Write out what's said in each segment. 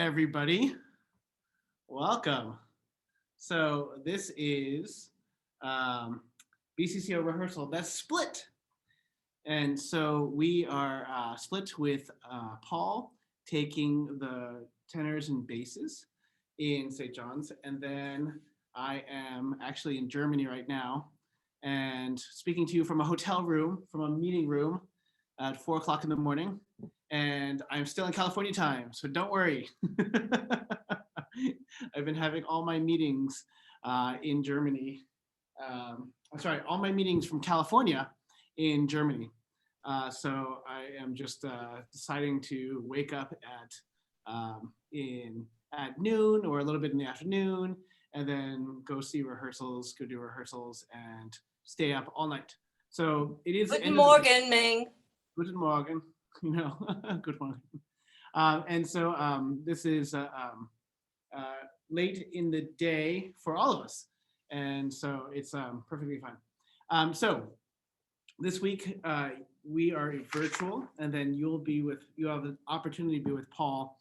everybody. Welcome. So this is um, BCCO rehearsal that's split. And so we are split with Paul taking the tenors and basses in St. John's. And then I am actually in Germany right now and speaking to you from a hotel room, from a meeting room at 4 o'clock in the morning. And I'm still in California time, so don't worry. I've been having all my meetings in Germany. I'm sorry, all my meetings from California in Germany. So I am just deciding to wake up at noon or a little bit in the afternoon, and then go see rehearsals, go do rehearsals, and stay up all night. So it is Guten Morgen, Ming. Guten Morgen, good morning. And so this is late in the day for all of us, and so it's perfectly fine. So this week we are virtual, and then you have the opportunity to be with Paul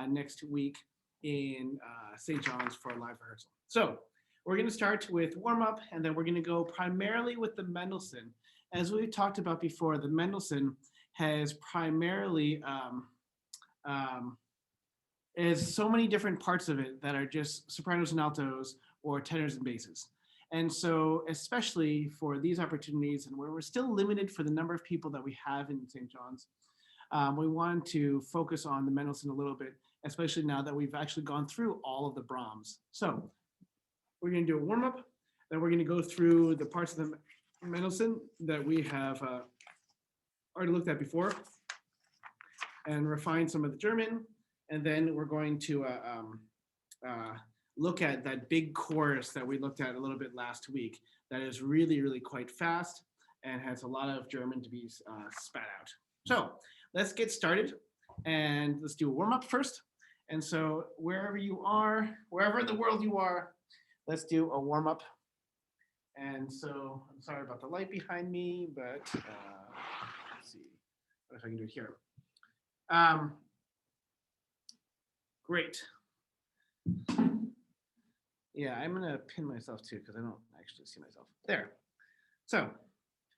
next week in St. John's for a live rehearsal. So we're going to start with warm up, and then we're going to go primarily with the Mendelssohn. As we've talked about before, the Mendelssohn has primarily is so many different parts of it that are just sopranos and altos or tenors and basses. And so especially for these opportunities, and where we're still limited for the number of people that we have in St. John's, we want to focus on the Mendelssohn a little bit, especially now that we've actually gone through all of the Brahms. So we're going to do a warm-up, then we're going to go through the parts of the Mendelssohn that we have already looked at before and refine some of the German. And then we're going to look at that big chorus that we looked at a little bit last week that is really, really quite fast and has a lot of German to be spat out. So let's get started, and let's do a warm-up first. And so wherever you are, wherever in the world you are, let's do a warm-up. And so I'm sorry about the light behind me, but let's see what if I can do it here. Great. Yeah, I'm gonna pin myself too because I don't actually see myself. There. So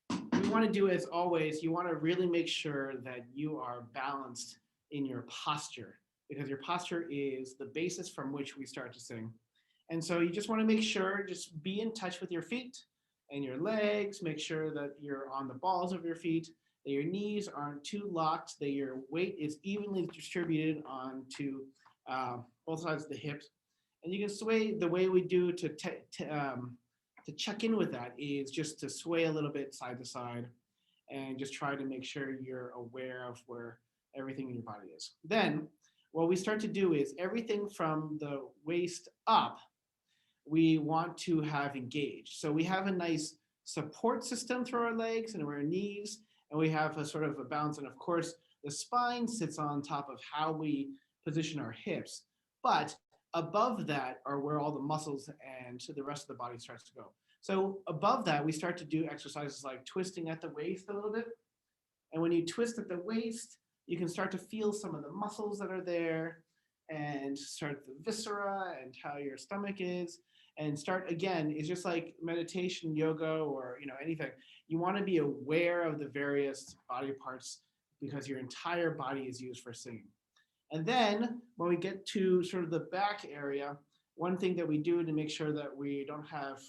what you want to do, as always, you want to really make sure that you are balanced in your posture, because your posture is the basis from which we start to sing. And so you just want to make sure, just be in touch with your feet and your legs, make sure that you're on the balls of your feet, that your knees aren't too locked, that your weight is evenly distributed onto both sides of the hips. And you can sway the way we do to check in with that is just to sway a little bit side to side and just try to make sure you're aware of where everything in your body is. Then what we start to do is everything from the waist up, we want to have engaged. So we have a nice support system through our legs and our knees, and we have a sort of a balance. And of course, the spine sits on top of how we position our hips. But above that are where all the muscles and the rest of the body starts to go. So above that, we start to do exercises like twisting at the waist a little bit. And when you twist at the waist, you can start to feel some of the muscles that are there, and start the viscera and how your stomach is. And start, again, it's just like meditation, yoga, or anything. You want to be aware of the various body parts because your entire body is used for singing. And then when we get to sort of the back area, one thing that we do to make sure that we don't have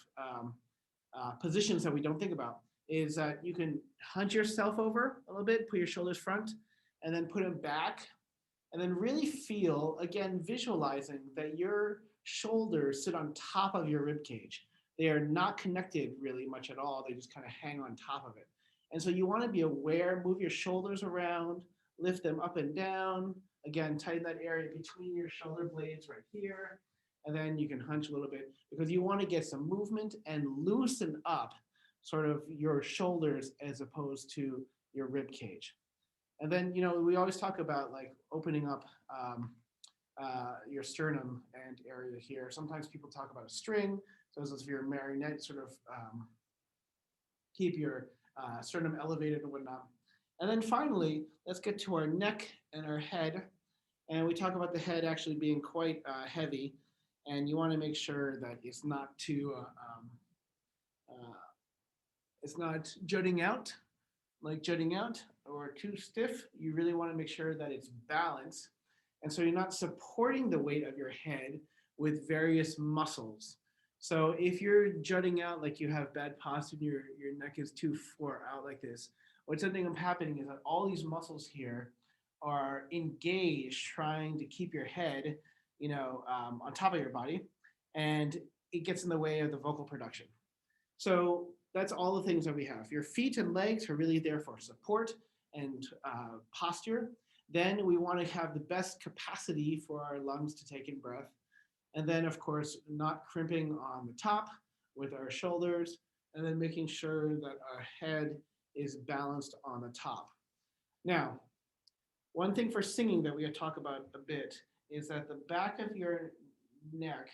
positions that we don't think about is that you can hunch yourself over a little bit, put your shoulders front, and then put them back, and then really feel, again, visualizing that your shoulders sit on top of your rib cage. They are not connected really much at all. They just kind of hang on top of it. And so you want to be aware, move your shoulders around, lift them up and down. Again, tighten that area between your shoulder blades right here. And then you can hunch a little bit because you want to get some movement and loosen up sort of your shoulders as opposed to your rib cage. And then, we always talk about like opening up your sternum and area here. Sometimes people talk about a string. So as if you're a marionette, sort of keep your sternum elevated and whatnot. And then finally, let's get to our neck and our head. And we talk about the head actually being quite heavy, and you want to make sure that uh, it's not jutting out, or too stiff. You really want to make sure that it's balanced, and so you're not supporting the weight of your head with various muscles. So if you're jutting out like you have bad posture, and your neck is too far out like this, what's ending up happening is that all these muscles here are engaged trying to keep your head, on top of your body, and it gets in the way of the vocal production. So that's all the things that we have. Your feet and legs are really there for support and posture. Then we want to have the best capacity for our lungs to take in breath. And then, of course, not crimping on the top with our shoulders, and then making sure that our head is balanced on the top. Now, one thing for singing that we talk about a bit is that the back of your neck,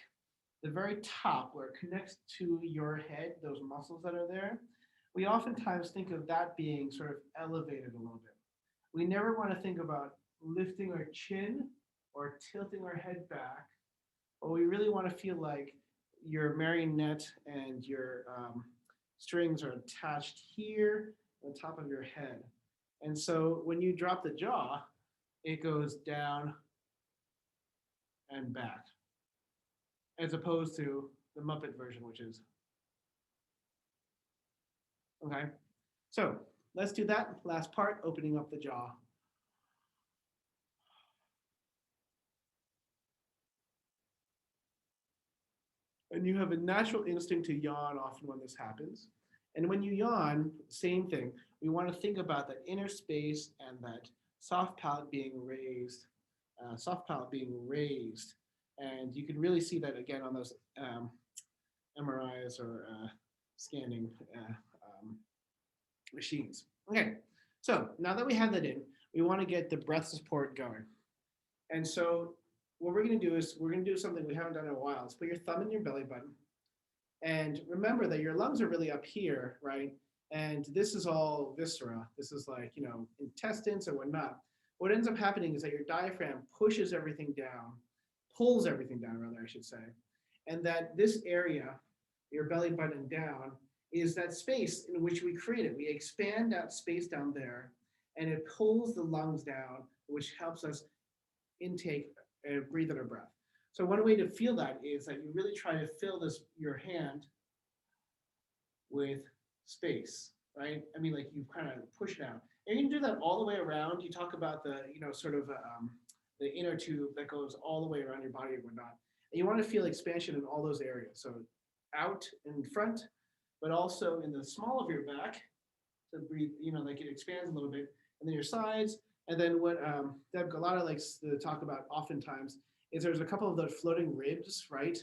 the very top where it connects to your head, those muscles that are there, we oftentimes think of that being sort of elevated a little bit. We never want to think about lifting our chin or tilting our head back, but we really want to feel like your marionette and your strings are attached here on top of your head. And so when you drop the jaw, it goes down and back, as opposed to the Muppet version, which is, okay. So let's do that last part, opening up the jaw. And you have a natural instinct to yawn often when this happens. And when you yawn, same thing. We want to think about that inner space and that soft palate being raised. And you can really see that again on those MRIs or scanning machines. Okay, so now that we have that in, we want to get the breath support going. And so what we're going to do is we're going to do something we haven't done in a while. Is put your thumb in your belly button. And remember that your lungs are really up here, right? And this is all viscera. This is like, intestines and whatnot. What ends up happening is that your diaphragm pushes everything down, pulls everything down, rather, I should say. And that this area, your belly button down, is that space in which we created. We expand that space down there, and it pulls the lungs down, which helps us intake and breathe in our breath. So one way to feel that is that you really try to fill your hand with space, right? I mean, like you kind of push it out. And you can do that all the way around. You talk about the inner tube that goes all the way around your body and whatnot. And you want to feel expansion in all those areas. So out in front, but also in the small of your back to breathe, like it expands a little bit, and then your sides. And then what Deb Galata likes to talk about oftentimes is there's a couple of those floating ribs, right,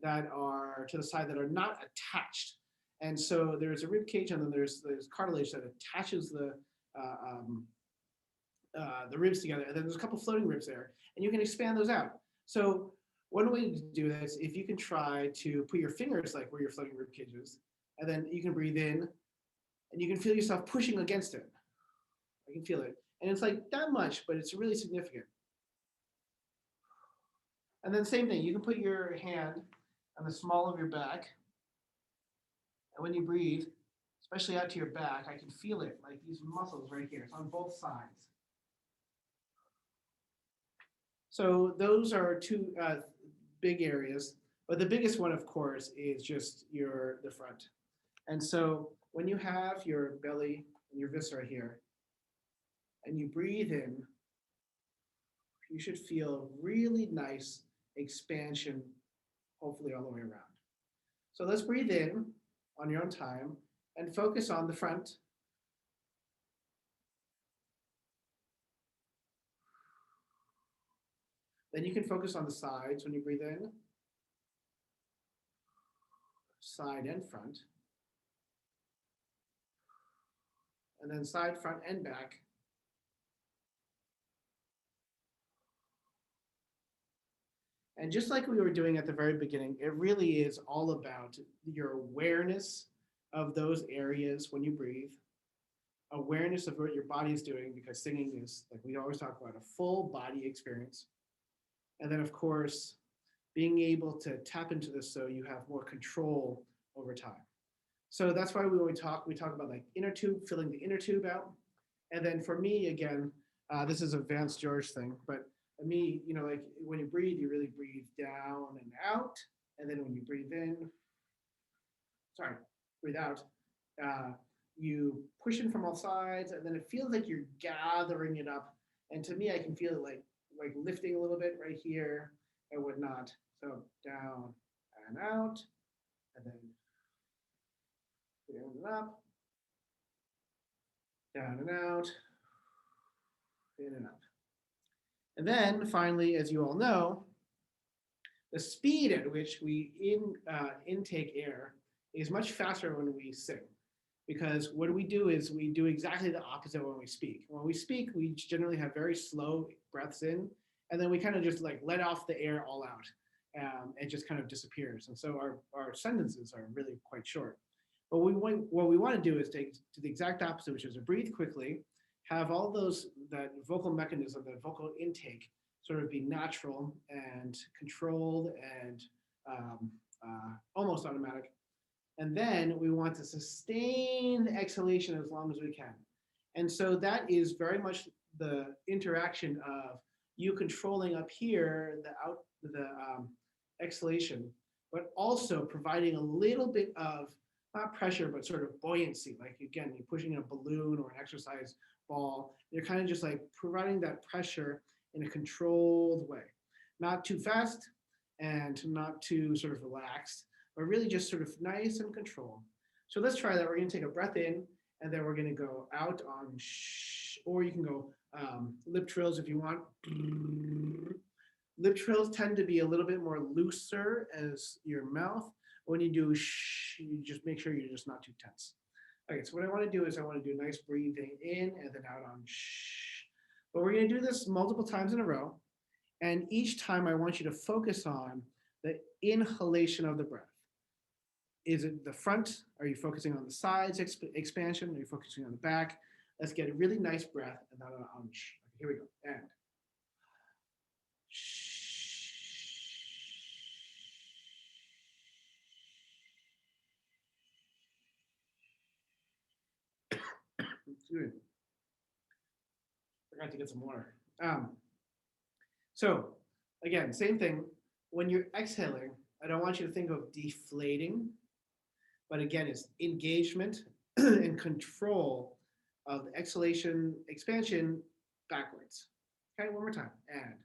that are to the side that are not attached. And so there's a rib cage, and then there's cartilage that attaches the ribs together. And then there's a couple floating ribs there, and you can expand those out. So one way to do this, if you can try to put your fingers like where your floating rib cage is, and then you can breathe in, and you can feel yourself pushing against it. I can feel it. And it's like that much, but it's really significant. And then same thing, you can put your hand on the small of your back. And when you breathe, especially out to your back, I can feel it, like these muscles right here. It's on both sides. So those are two big areas. But the biggest one, of course, is just the front. And so when you have your belly and your viscera here, and you breathe in, you should feel really nice expansion, hopefully all the way around. So let's breathe in on your own time and focus on the front. Then you can focus on the sides when you breathe in, side and front, and then side, front, and back. And just like we were doing at the very beginning, it really is all about your awareness of those areas when you breathe, awareness of what your body is doing, because singing is, like we always talk about, a full body experience. And then, of course, being able to tap into this so you have more control over time. So that's why we talk about like inner tube, filling the inner tube out. And then for me, again, this is a Vance George thing, but me, like when you breathe, you really breathe down and out. And then when you breathe in, breathe out, you push in from all sides, and then it feels like you're gathering it up. And to me, I can feel it like lifting a little bit right here and whatnot. So down and out, and then down and up, down and out, in and up. And then finally, as you all know, the speed at which we intake air is much faster when we sing. Because what we do is we do exactly the opposite when we speak. When we speak, we generally have very slow breaths in, and then we kind of just like let off the air all out. It just kind of disappears. And so our sentences are really quite short. But what we want to do is take to the exact opposite, which is to breathe quickly, have all that vocal mechanism, that vocal intake sort of be natural and controlled and almost automatic. And then we want to sustain the exhalation as long as we can. And so that is very much the interaction of you controlling up here the exhalation, but also providing a little bit of, not pressure, but sort of buoyancy. Like again, you're pushing a balloon or an exercise ball. You're kind of just like providing that pressure in a controlled way. Not too fast and not too sort of relaxed, but really just sort of nice and controlled. So let's try that. We're going to take a breath in, and then we're going to go out on shh, or you can go lip trills if you want. Lip trills tend to be a little bit more looser as your mouth. When you do shh, you just make sure you're just not too tense. Okay, so what I want to do is I want to do nice breathing in and then out on shh. But we're going to do this multiple times in a row. And each time I want you to focus on the inhalation of the breath. Is it the front? Are you focusing on the sides expansion? Are you focusing on the back? Let's get a really nice breath and then on shh. Here we go. And shh. Good. Forgot to get some water. So again, same thing. When you're exhaling, I don't want you to think of deflating, but again, it's engagement and control of the exhalation, expansion backwards. Okay, one more time. And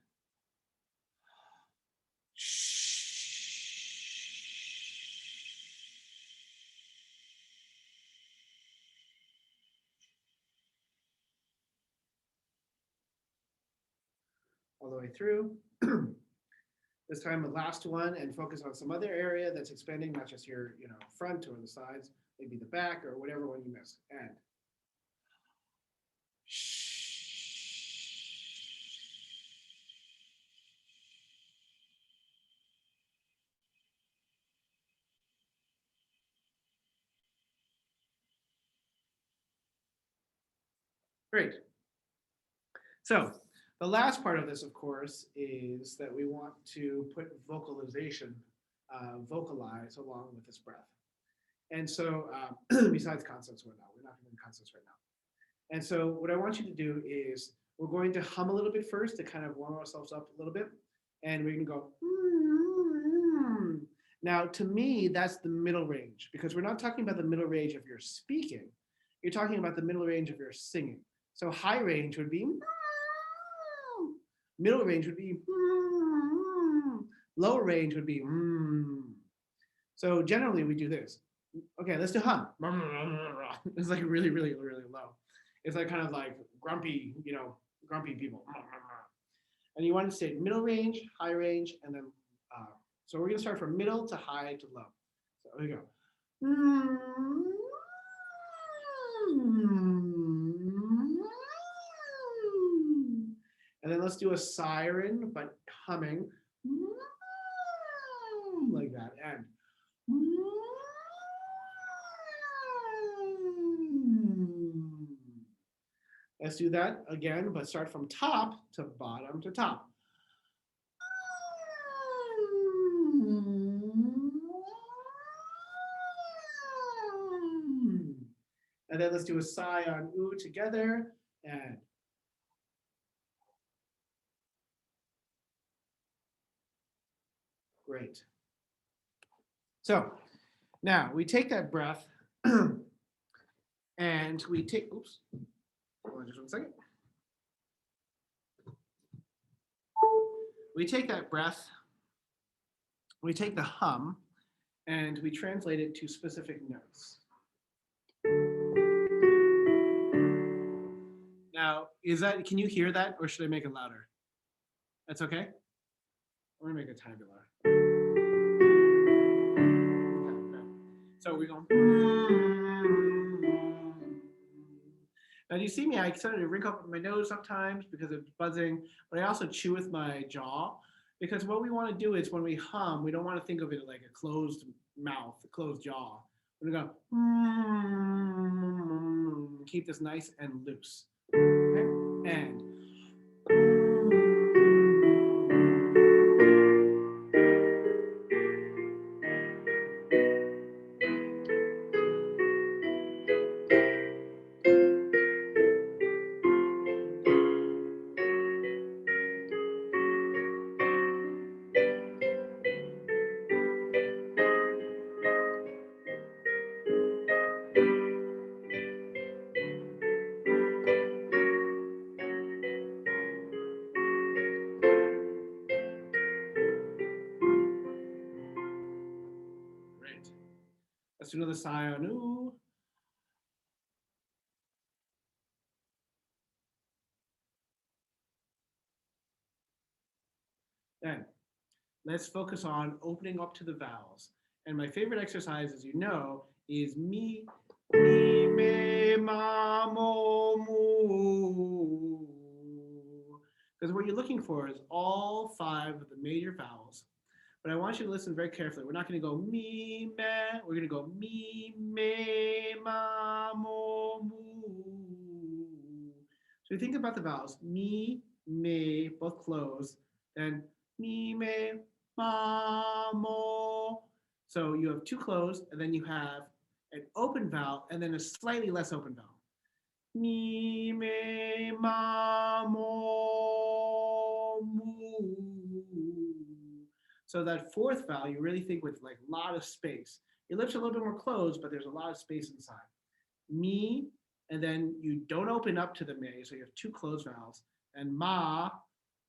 all the way through. This time the last one, and focus on some other area that's expanding, not just your front or the sides, maybe the back or whatever one you missed. And great. So the last part of this, of course, is that we want to put vocalization, vocalize along with this breath. And so besides concepts, we're not doing concepts right now. And so what I want you to do is we're going to hum a little bit first to kind of warm ourselves up a little bit. And we're going to go. Now, to me, that's the middle range, because we're not talking about the middle range of your speaking. You're talking about the middle range of your singing. So high range would be, middle range would be, lower range would be. So generally we do this. Okay, let's do hum. It's like really, really, really low. It's like kind of like grumpy, grumpy people. And you want to stay middle range, high range, and then, so we're gonna start from middle to high to low. So here we go. And then let's do a siren, but humming. Like that. And Let's do that again, but start from top to bottom to top. And then let's do a sigh on oo together. And great. So now we take that breath and we take, oops, hold on just 1 second. We take that breath, we take the hum, and we translate it to specific notes. Now, can you hear that, or should I make it louder? That's okay? I'm gonna make it a tiny bit louder. Okay. So we go. Now, do you see me? I started to wrinkle up my nose sometimes because of buzzing, but I also chew with my jaw, because what we want to do is when we hum, we don't want to think of it like a closed mouth, a closed jaw. We're gonna go, keep this nice and loose. Okay? And great. Let's do another sigh on ooh. Then let's focus on opening up to the vowels. And my favorite exercise, as you know, is me, me, ma, mo, mu. Because what you're looking for is all 5 of the major vowels. But I want you to listen very carefully. We're not going to go me, me. We're going to go me, me, ma, mo, mu. So you think about the vowels, me, me, both closed, then me, me, ma, mo. So you have 2 closed, and then you have an open vowel, and then a slightly less open vowel. Me, me, ma, mo, mu. So that 4th vowel, you really think with like a lot of space. Your lips are a little bit more closed, but there's a lot of space inside. Me, and then you don't open up to the me, so you have 2 closed vowels, and ma,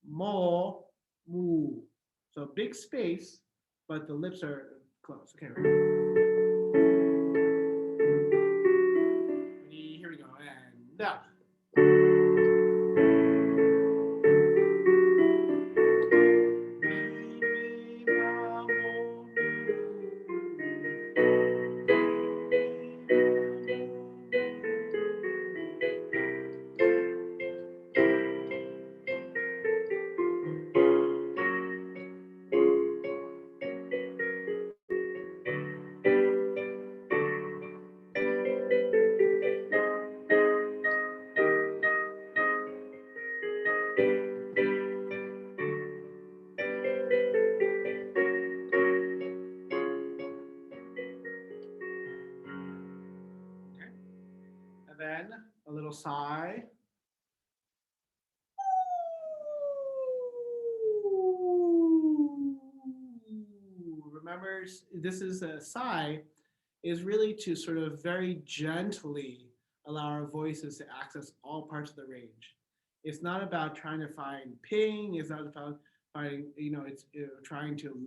mo, mu. So big space, but the lips are closed. Okay, ready? Here we go, and now. Then a little sigh. Remember, this is a sigh, is really to sort of very gently allow our voices to access all parts of the range. It's not about trying to find ping. It's not about finding, it's trying to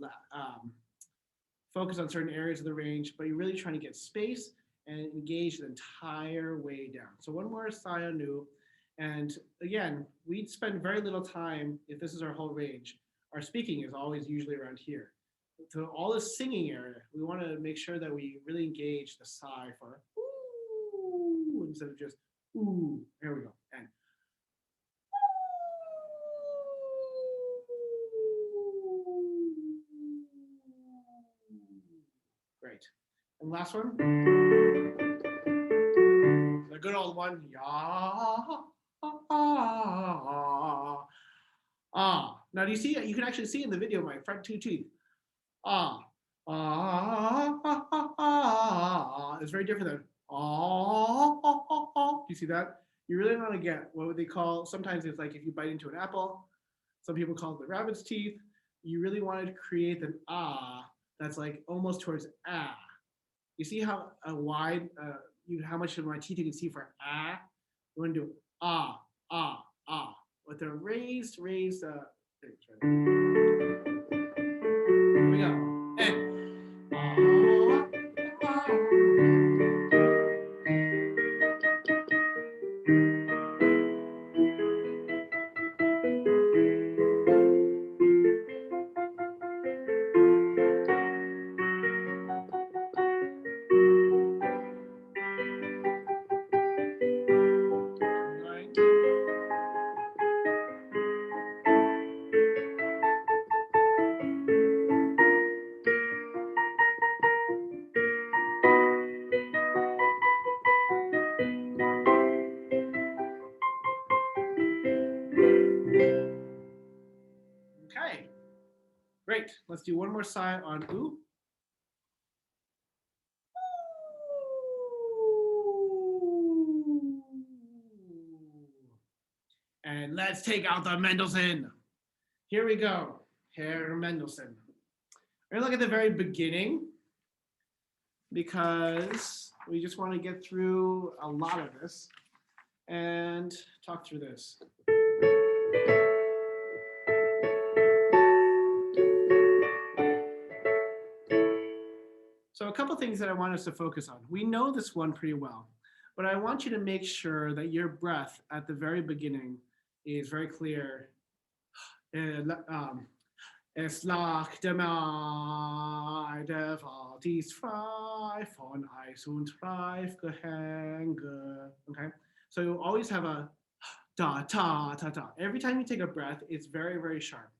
focus on certain areas of the range, but you're really trying to get space and engage the entire way down. So one more sigh on nu. And again, we'd spend very little time, if this is our whole range. Our speaking is always usually around here. So all the singing area, we want to make sure that we really engage the sigh for ooh instead of just ooh. Here we go. And great. And last one. The good old one, yeah. Now, do you see it? You can actually see in the video my front two teeth. Ah, ah, ah, ah, ah. It's very different than ah, ah, ah, ah. Do you see that? You really want to get what would they call, sometimes it's like if you bite into an apple, some people call it the rabbit's teeth. You really wanted to create an ah that's like almost towards ah. You see how wide, how much of my teeth you can see for ah? You want to do ah, ah, ah, with a raised, things, right? Here we go. And, ah, ah. Okay, great. Let's do one more side on ooh. And let's take out the Mendelssohn. Here we go. Herr Mendelssohn. We're gonna look at the very beginning because we just want to get through a lot of this and talk through this. So a couple things that I want us to focus on. We know this one pretty well, but I want you to make sure that your breath at the very beginning is very clear. Es lag der Mai, der war dies frei von Eis und Reifgehänge. Okay, so you always have a da ta ta ta. Every time you take a breath, it's very, very sharp.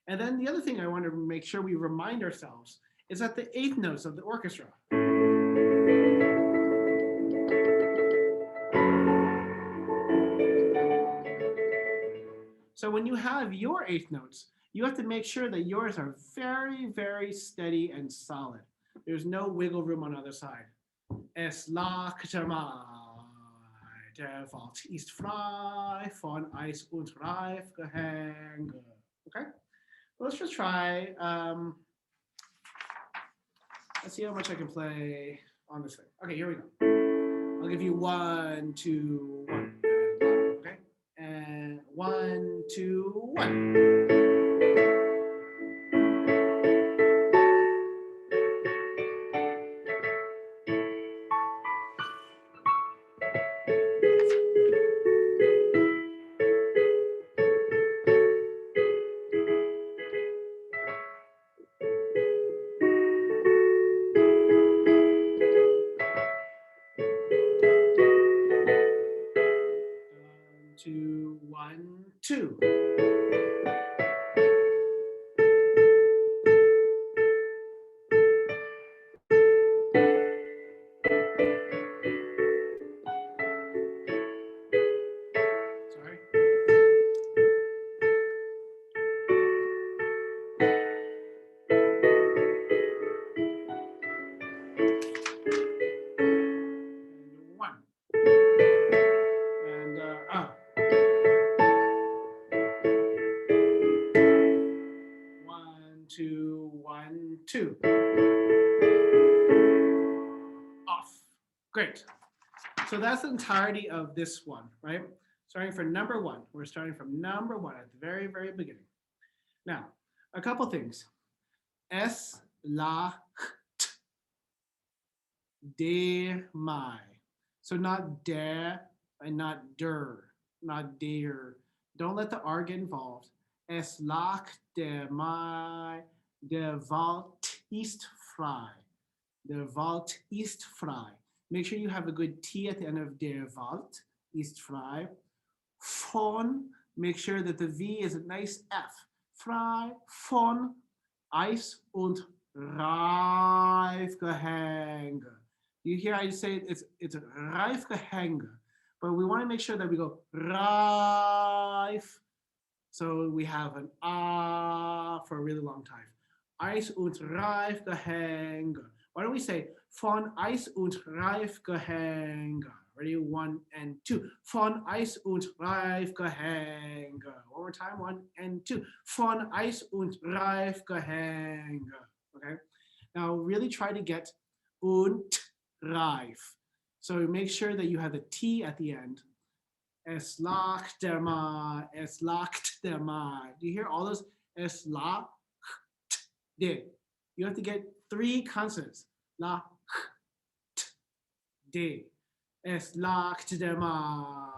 And then the other thing I want to make sure we remind ourselves is that the eighth notes of the orchestra. So when you have your eighth notes, you have to make sure that yours are very, very steady and solid. There's no wiggle room on the other side. Es lag der Mai, der Wald ist frei von Eis und Reifgehänge. Okay, let's just try. Let's see how much I can play on this thing. Okay, here we go. I'll give you 1, 2, 1. Okay, and 1, 2, 1. Two, 1, 2. Sorry. And 1. And 1, 2, 1, 2. Off. Great. So that's the entirety of this one, right? Starting from number 1. We're starting from number 1 at the very, very beginning. Now, a couple things. Es lacht der Mai. So not der and not der, not der. Don't let the R get involved. Es lacht der Mai, der Wald ist frei. Der Wald ist frei. Make sure you have a good T at the end of der Wald ist frei. Von, make sure that the V is a nice F. Frei von Eis und Reifgehänge. You hear I say it's Reifgehänge, but we want to make sure that we go Reif So we have an ah for a really long time. Eis und reif gehänge. Why don't we say von Eis und reif gehänge? Ready? 1 and 2. Von Eis und reif gehänge. One more time. 1 and 2. Von Eis und reif gehänge. Okay. Now really try to get und reif. So make sure that you have the T at the end. Es lacht der Mai, es lacht der Mai. Do you hear all those? Es lacht der. You have to get 3 consonants. La, der. Es lacht der Mai,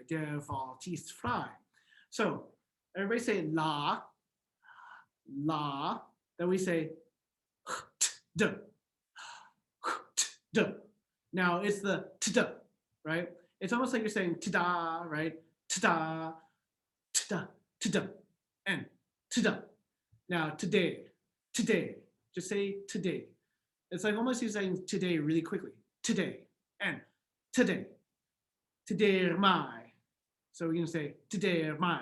der Wald ist frei. So everybody say la, la. Then we say d, d. Now it's the t-d, right? It's almost like you're saying ta-da, right? Ta-da, ta-da, ta-da, and ta-da. Now today, today, just say today. It's like almost you're saying today really quickly. Today, and today, today my. So we're gonna say today my,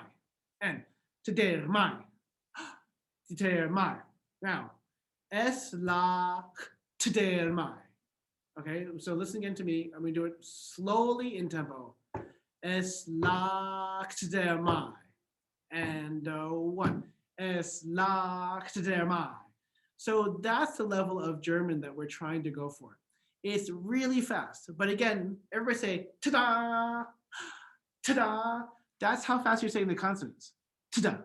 and today my, today my. Now, es la today my. Okay, so listen again to me. I'm going to do it slowly in tempo. Es lacht der Mai. And 1. Es lacht der Mai. So that's the level of German that we're trying to go for. It's really fast. But again, everybody say ta-da, ta-da. That's how fast you're saying the consonants. Ta-da,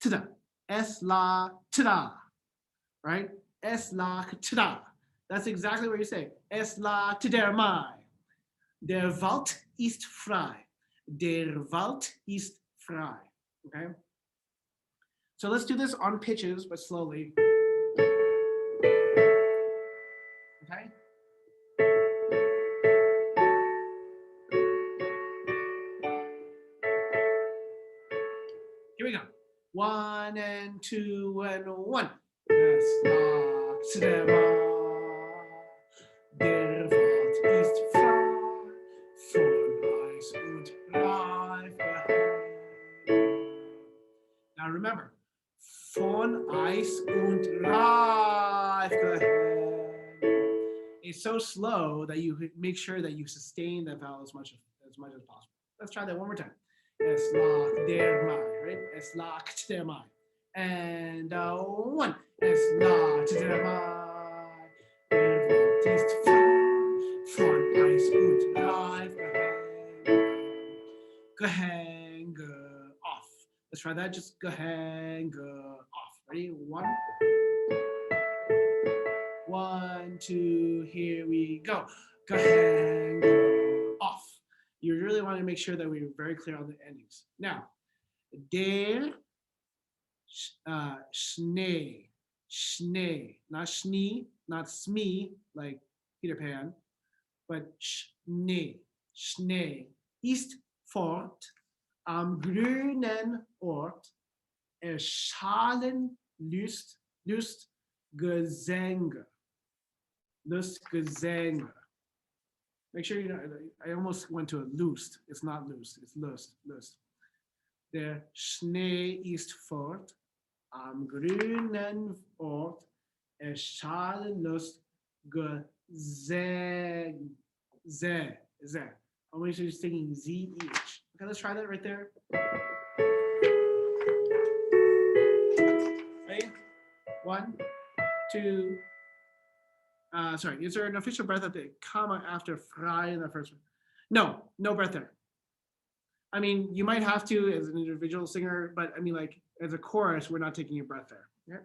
ta-da. Es la ta-da. Right? Es la ta-da. That's exactly what you say. Es lacht der Mai. Der Wald ist frei. Der Wald ist frei. Okay? So let's do this on pitches, but slowly. Okay? Here we go. 1 and 2 and 1. Es lacht der Mai. Der Wald ist frei, von Eis und reif gehängt. Now remember, von Eis und reif gehängt. It's so slow that you make sure that you sustain that vowel as much as possible. Let's try that one more time. Es lacht der Mai, right? Es lacht der Mai. And 1. Es lacht der Mai. Ist von Eis und reif gehänge off. Let's try that. Just gehänge off. Ready? 1, 1, 2. Here we go. Gehänge off. You really want to make sure that we're very clear on the endings. Now, der Schnee. Schnee, not Schnee, not Smee, like Peter Pan, but Schnee. Schnee ist fort am grünen Ort, erschallen Lustgesänge. Lustgesänge. Make sure you know, I almost went to a Lust. It's not Lust, it's Lust. Der Schnee ist fort. Am grünen Ort erschallen Lustgesänge. I'm just thinking Z-E-H. Okay, let's try that right there. Ready? 1, 2. Sorry, is there an official breath at the comma after frei in the first one? No breath there. I mean, you might have to as an individual singer, but I mean, like as a chorus, we're not taking a breath there. Yeah.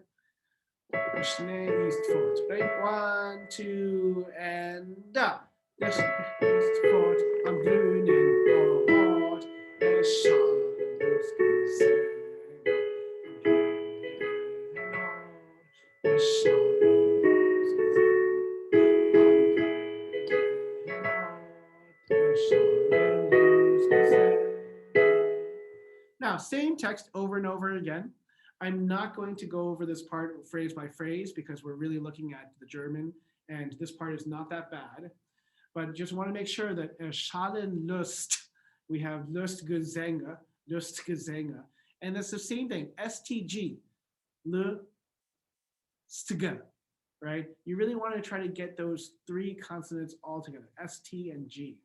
Schnee ist fort. Right? 1, 2, and da. Der Schnee ist fort am grünen Ort. Erschallen Lustgesänge. Erschallen Lustgesänge. Now, same text over and over again. I'm not going to go over this part phrase by phrase because we're really looking at the German and this part is not that bad. But just want to make sure that erschallen Lust, we have Lustgesänge, And it's the same thing, STG, le, stg, right? You really want to try to get those three consonants all together, ST and G.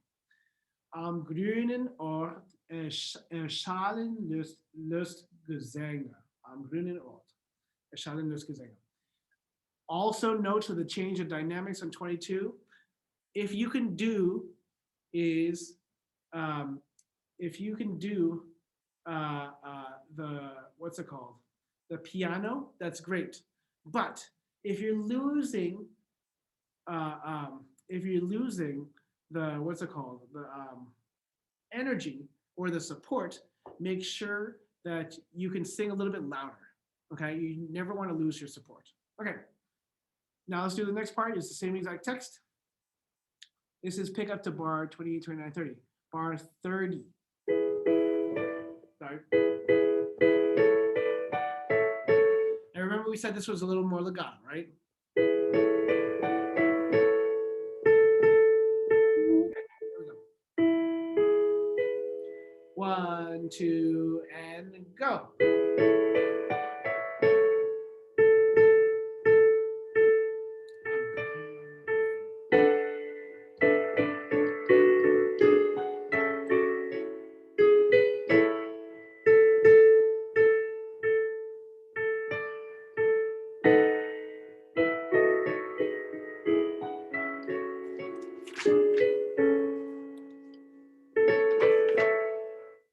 Am grünen Ort erschallen Lustgesänge. Am grünen Ort erschallen Lustgesänge. Also note for the change of dynamics on 22, if you can do is, if you can do the, what's it called? The piano, that's great. But if you're losing the, what's it called? The energy or the support, make sure that you can sing a little bit louder, okay? You never want to lose your support. Okay, now let's do the next part. It's the same exact text. This is pick up to bar 28, 29, 30. Bar 30. Sorry. And remember we said this was a little more legato, right? One, two, and go.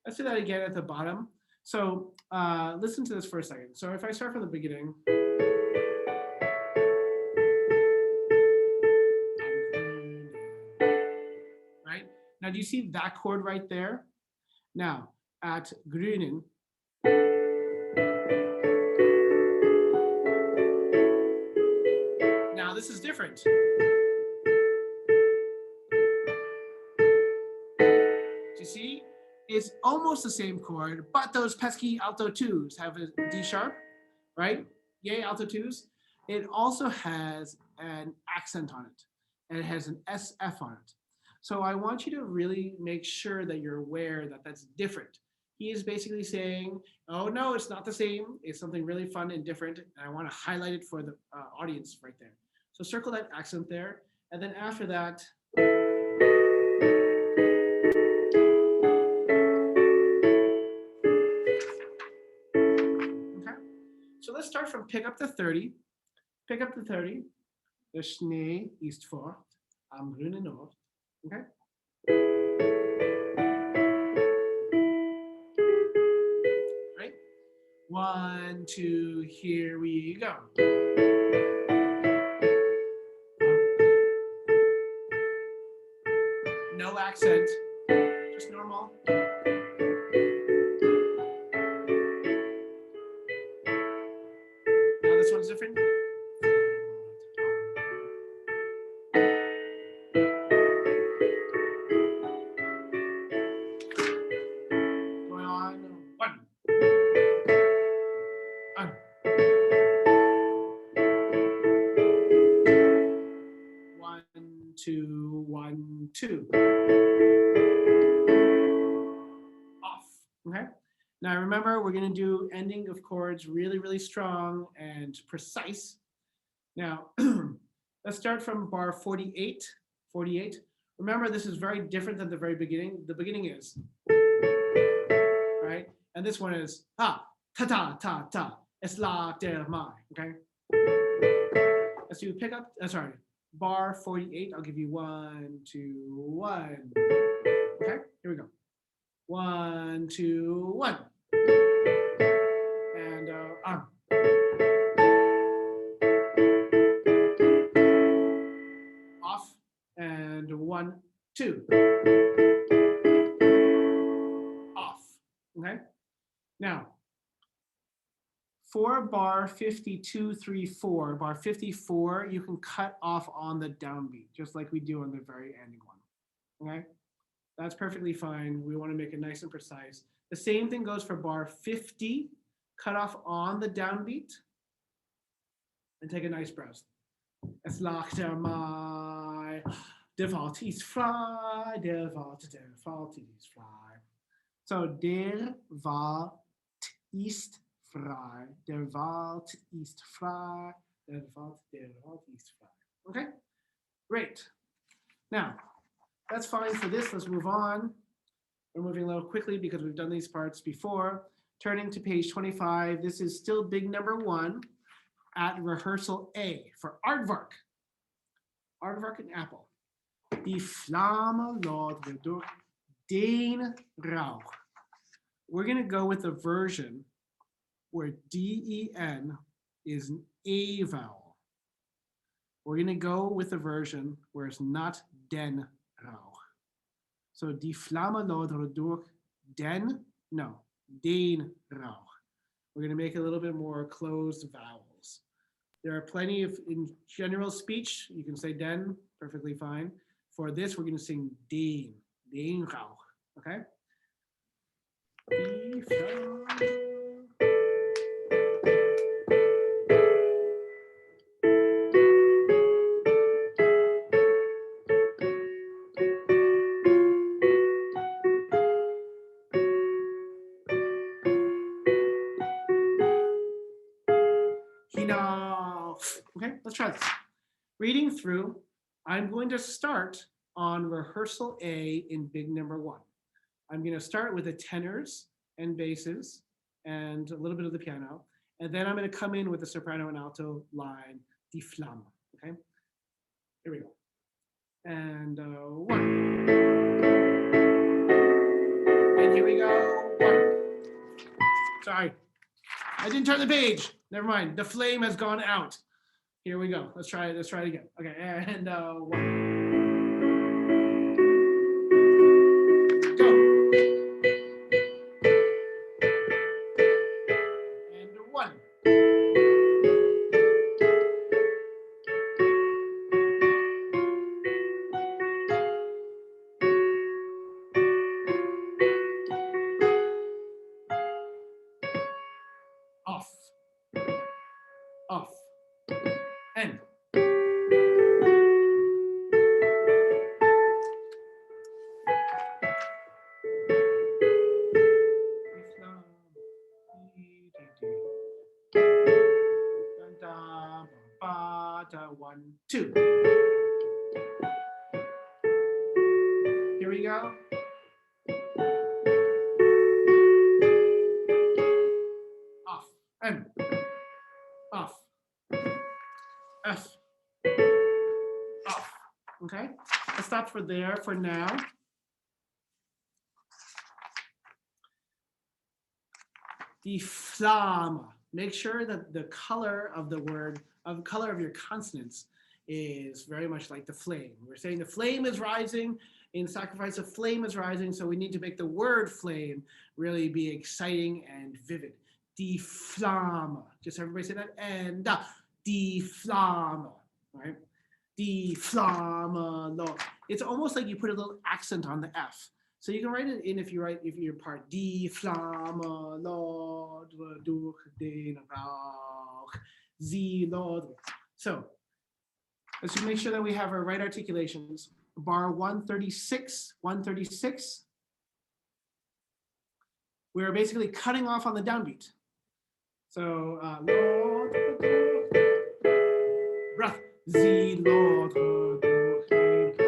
Let's do that again at the bottom. So listen to this for a second. So if I start from the beginning. Right? Now, do you see that chord right there? Now, at grünen. Now, this is different. Do you see? It's almost the same chord, but those pesky alto twos have a D sharp, right? Yay, alto twos. It also has an accent on it, and it has an SF on it. So I want you to really make sure that you're aware that that's different. He is basically saying, oh no, it's not the same. It's something really fun and different. And I want to highlight it for the audience right there. So circle that accent there. And then after that, okay. So let's start from pick up to 30. Pick up to 30. Der Schnee ist fort am grünen Ort. Okay. Right? 1, 2, here we go. No accent, just normal. Now this one's different. Going on, 1. 1, 2, 1, 2. Off. Okay. Now remember, we're going to do ending of chords really, really strong and precise. Now, let's start from bar 48. 48. Remember, this is very different than the very beginning. The beginning is, right? And this one is ta ta ta ta. Es lag der Mai. Okay. Let's do pick up. Sorry, bar 48. I'll give you 1, 2, 1. Okay. Here we go. 1, 2, 1. And arm. Off. And 1, 2. Off. Okay. Now, for bar 52, 3, 4, bar 54, you can cut off on the downbeat, just like we do on the very ending one. Okay. That's perfectly fine. We want to make it nice and precise. The same thing goes for bar 50. Cut off on the downbeat. And take a nice breath. Es lag der Mai, der Wald ist frei, der Wald ist frei. So, der Wald ist frei. Der Wald ist frei. Der Wald ist frei. Okay, great. Now, that's fine for this. Let's move on. We're moving a little quickly because we've done these parts before. Turning to page 25, this is still big number 1 at rehearsal A for aardvark. Aardvark and apple. Die Flamme lodert door den Rauch. We're going to go with the version where D-E-N is an A vowel. We're going to go with the version where it's not den Rauch. So die Flamme lodert door den Rauch. We're going to make it a little bit more closed vowels. There are plenty of, in general speech, you can say den, perfectly fine. For this, we're going to sing den Rauch, okay? Okay, let's try this. Reading through, I'm going to start on rehearsal A in big number 1. I'm going to start with the tenors and basses and a little bit of the piano, and then I'm going to come in with the soprano and alto line, Die Flamme. Okay, here we go. And 1. And here we go. 1. Sorry, I didn't turn the page. Never mind. The flame has gone out. Here we go. Let's try it. Let's try it again. Okay, and 1. Off, and one, two. Here we go. Off, and off, F, off. Okay, let's stop for there for now. Die Flamme. Make sure that the color of the word, of color of your consonants is very much like the flame. We're saying the flame is rising. In sacrifice, the flame is rising. So we need to make the word flame really be exciting and vivid. Die Flamme. Just everybody say that. And die Flamme. Right? Die Flamme. It's almost like you put a little accent on the F. So you can write it in if you're part Die Flamme lodert durch den Rauch. Sie lodert. So let's just make sure that we have our right articulations. Bar 136, 136. We're basically cutting off on the downbeat. So breath. Sie lodert durch den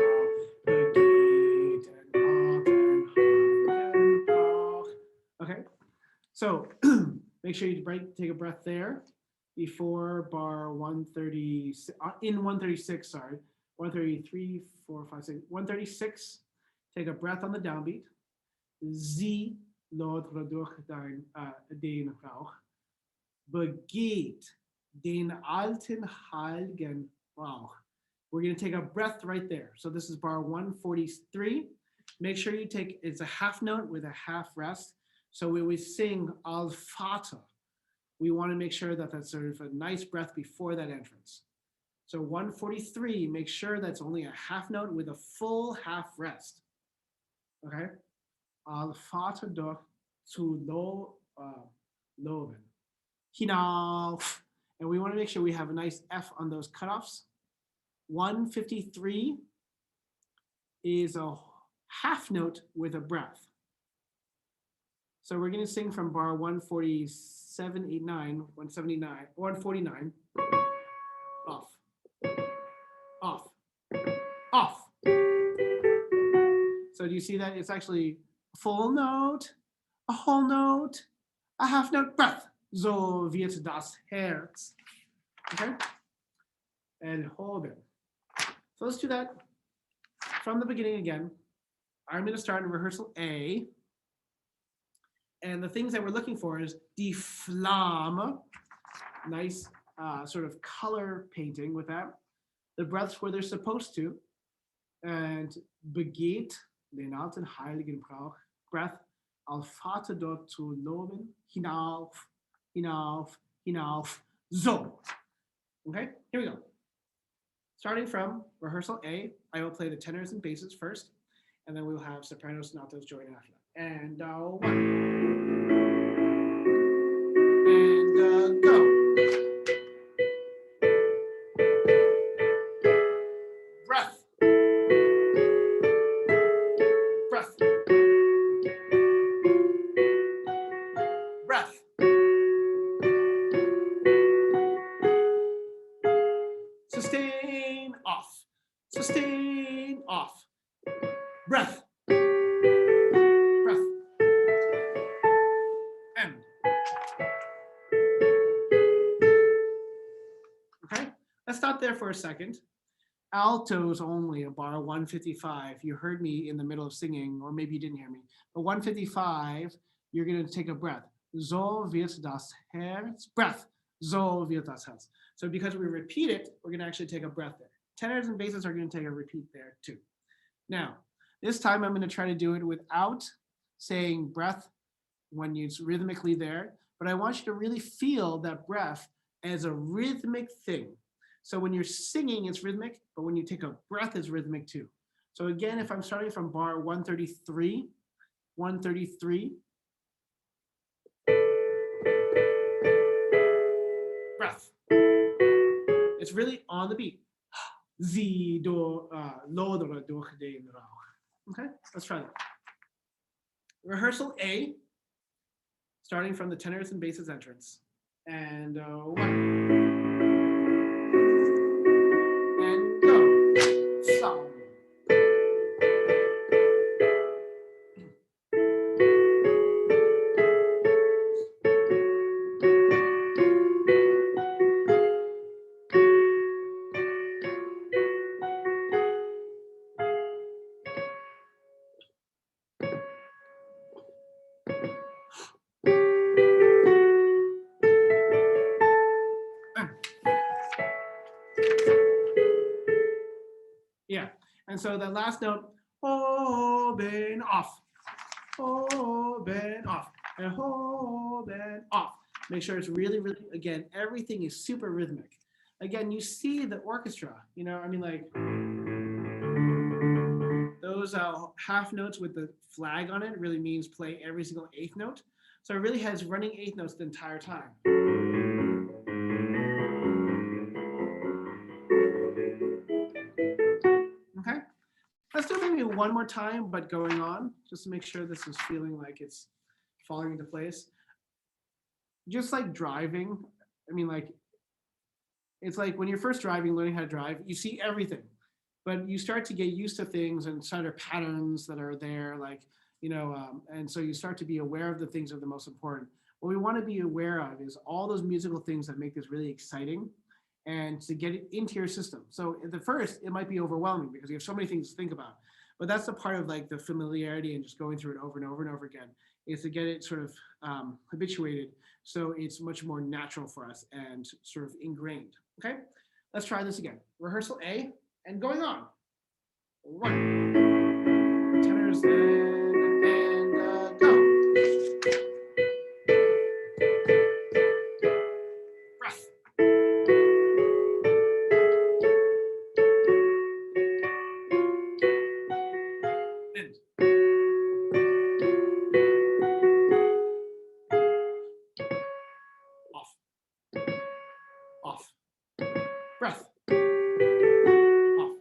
Rauch. Okay, so make sure you take a breath there before bar 136, in 136, sorry, 133, 4, 5, 6, 136, take a breath on the downbeat. Sie lodert durch den Rauch, begeht den alten heiligen Rauch. We're going to take a breath right there. So this is bar 143. Make sure you take, it's a half note with a half rest. So when we sing Al Fata, we want to make sure that that's sort of a nice breath before that entrance. So 143, make sure that's only a half note with a full half rest. Okay? Al Fata doch zu loben. Hinauf. And we want to make sure we have a nice F on those cutoffs. 153 is a half note with a breath. So we're going to sing from bar 147, 89, 179, 149. Off, off, off. So do you see that? It's actually a full note, a whole note, a half note, breath. So wird das Herz. Okay? And hold it. So let's do that from the beginning again. I'm going to start in rehearsal A. And the things that we're looking for is die Flamme. Nice sort of color painting with that. The breaths where they're supposed to. And begeht den alten heiligen Breath, al Vater dort zu loben, hinauf, hinauf, hinauf, so. Okay, here we go. Starting from rehearsal A, I will play the tenors and basses first, and then we will have sopranos and altos join after that. And one. And go. Breath. Breath. Breath. Sustain, off. Sustain, off. Breath. Breath. End. Okay, let's stop there for a second. Altos only, a bar 155. You heard me in the middle of singing, or maybe you didn't hear me. But 155, you're going to take a breath. So wird das Herz. Breath. So wird das Herz. So because we repeat it, we're going to actually take a breath there. Tenors and basses are going to take a repeat there too. Now, this time I'm going to try to do it without saying breath when it's rhythmically there, but I want you to really feel that breath as a rhythmic thing. So when you're singing, it's rhythmic, but when you take a breath, it's rhythmic too. So again, if I'm starting from bar 133, 133, breath. It's really on the beat. Sie lodere durch den Rauch. Okay, let's try that. Rehearsal A, starting from the tenors and basses entrance. And one. And go. Song. Yeah, and so that last note, oben, off, oben, off, and oben, off. Make sure it's really, really, again, everything is super rhythmic. Again, you see the orchestra, you know, I mean, like those half notes with the flag on it really means play every single eighth note. So it really has running eighth notes the entire time. Okay, let's do maybe one more time, but going on, just to make sure this is feeling like it's falling into place. Just like driving, I mean, like, it's like when you're first driving, learning how to drive, you see everything, but you start to get used to things and certain patterns that are there, like, you know, and so you start to be aware of the things that are the most important. What we want to be aware of is all those musical things that make this really exciting and to get it into your system. So at the first, it might be overwhelming because you have so many things to think about, but that's the part of like the familiarity and just going through it over and over and over again, is to get it sort of habituated so it's much more natural for us and sort of ingrained. Okay, let's try this again. Rehearsal A and going on. One, tenors and go. Breath. End. Off. Off. Breath. Off.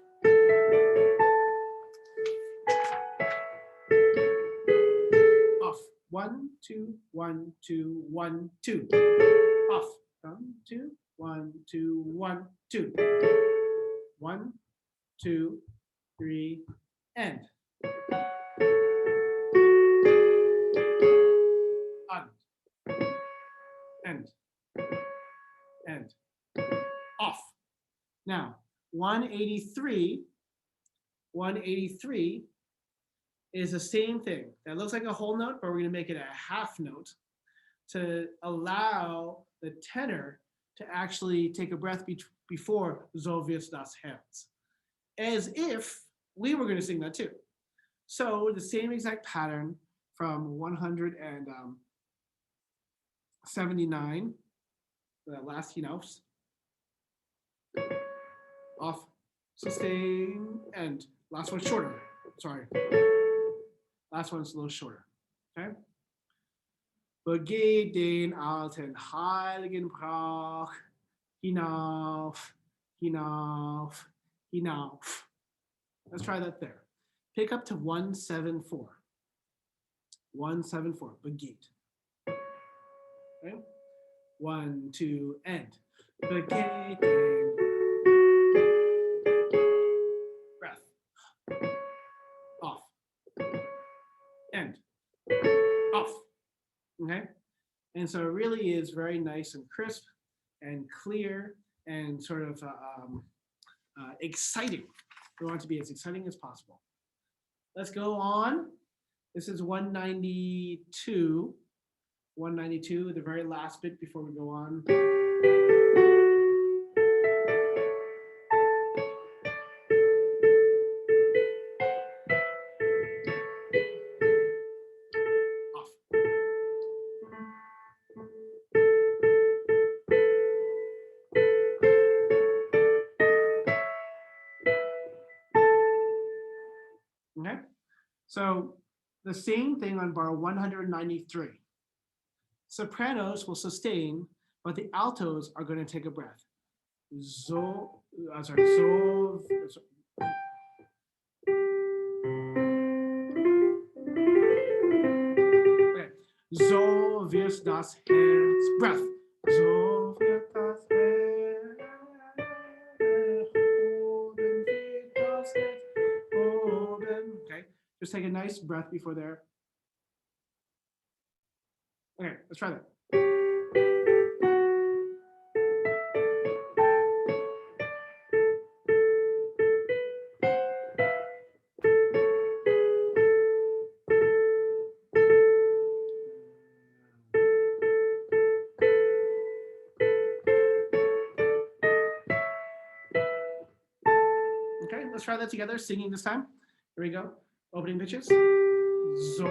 Off. 1, 2, 1, 2, 1, 2. Off. 2, 1, 2, 1, 2. 1, 2, 3, end. On. End. End. Off. Now, 183 is the same thing. That looks like a whole note, but we're going to make it a half note to allow the tenor to actually take a breath before So wird das Herz, as if we were going to sing that too. So the same exact pattern from 179, the last hinaus, off, sustain, and last one shorter. Sorry. Last one's a little shorter. Okay. Begeht den alten heiligen Brauch hinauf, hinauf, hinauf. Let's try that there. Pick up to 174. 174. Begeht. Okay. 1, 2, end. Begeht den. Breath. Off. End. Off. Okay. And so it really is very nice and crisp and clear and sort of exciting. We want it to be as exciting as possible. Let's go on. This is 192. 192, the very last bit before we go on. Off. Okay, so the same thing on bar 193. Sopranos will sustain, but the altos are going to take a breath. So wird das Herz, breath. So wird das Herz, okay, just take a nice breath before there. Okay, let's try that. Okay, let's try that together, singing this time. Here we go. Opening pitches. So,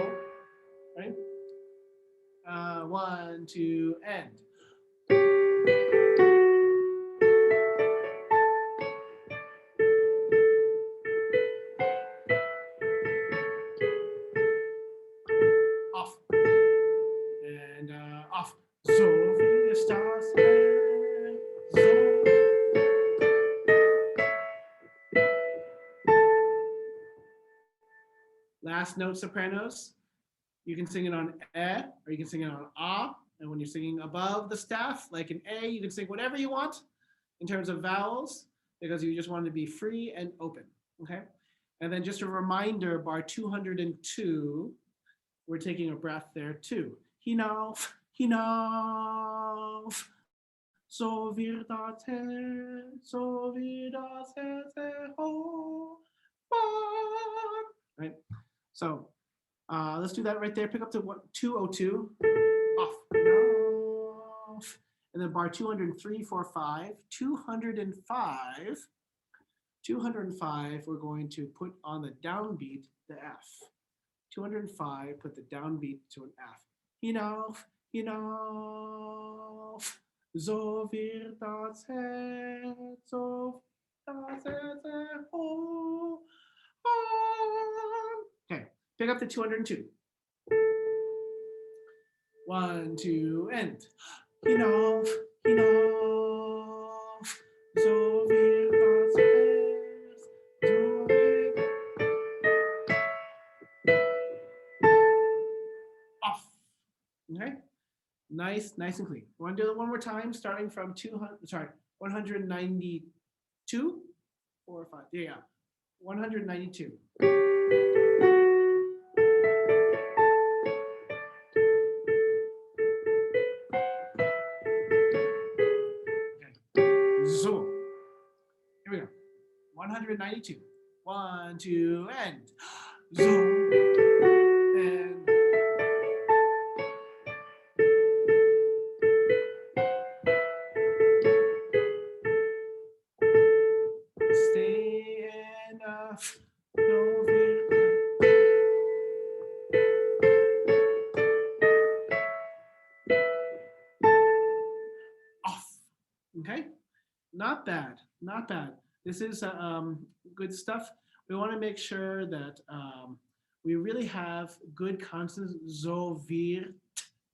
right? 1, 2, end. Off. And off. So wie das Herz, so. Last note sopranos. You can sing it on e, or you can sing it on a. And when you're singing above the staff, like an a, you can sing whatever you want in terms of vowels, because you just want to be free and open, okay? And then just a reminder, bar 202, we're taking a breath there too. Hinauf, hinauf, so wird das Herz, so wird das Herz erhoben. Right? So let's do that right there. Pick up to 202, off, off, and then bar 203, 4, 5, 205, we're going to put on the downbeat, the F. 205, put the downbeat to an F. Hinauf, hinauf, so wird das Herz, so wird das Herz erhoben. Okay, pick up the 202. 1, 2, end. Hinauf, hinauf, so wird das Herz, so wird. Off. nice and clean. You want to do it one more time, starting from 200, sorry, 192, 4 or 5. Yeah, 192. So, here we go. 192. 1, 2, and zoom. And stay enough. No fear. Off. Okay? Not bad. Not bad. This is good stuff. We want to make sure that we really have good consonants. So wird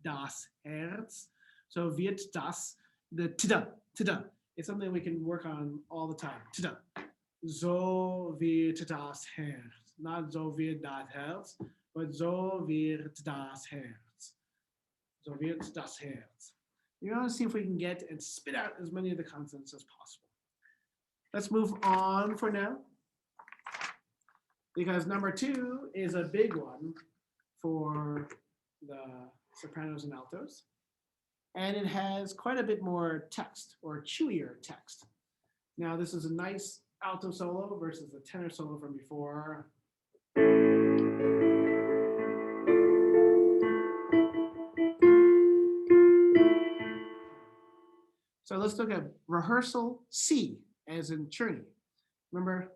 das Herz. So wird das, the tda, tda. It's something we can work on all the time. Tda. So wird das Herz. Not so wird das Herz, but so wird das Herz. So wird das Herz. You want to see if we can get and spit out as many of the consonants as possible. Let's move on for now, because number 2 is a big one for the sopranos and altos, and it has quite a bit more text, or chewier text. Now, this is a nice alto solo versus the tenor solo from before. So let's look at rehearsal C, as in Czerny. Remember?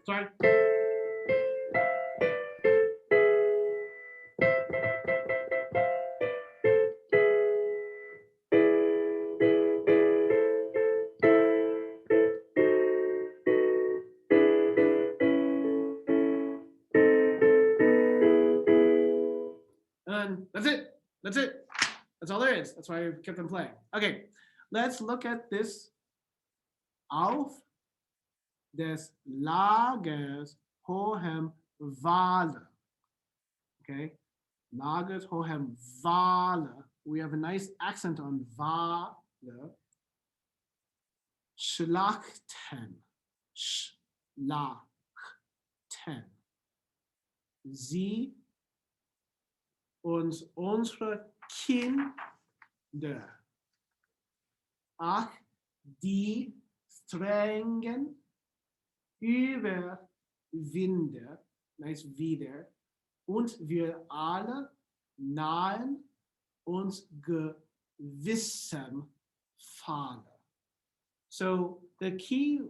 Sorry. And that's it. That's it. That's all there is. That's why I kept them playing. Okay, let's look at this. Auf des Lagers hohem Wale. Okay, Lagers hohem Wale. We have a nice accent on Wale. Schlachten. Schlachten. Sie uns unsere Kinder. Ach, die strengen Überwinde, nice wieder, und wir alle nahen uns gewissem Falle. So the key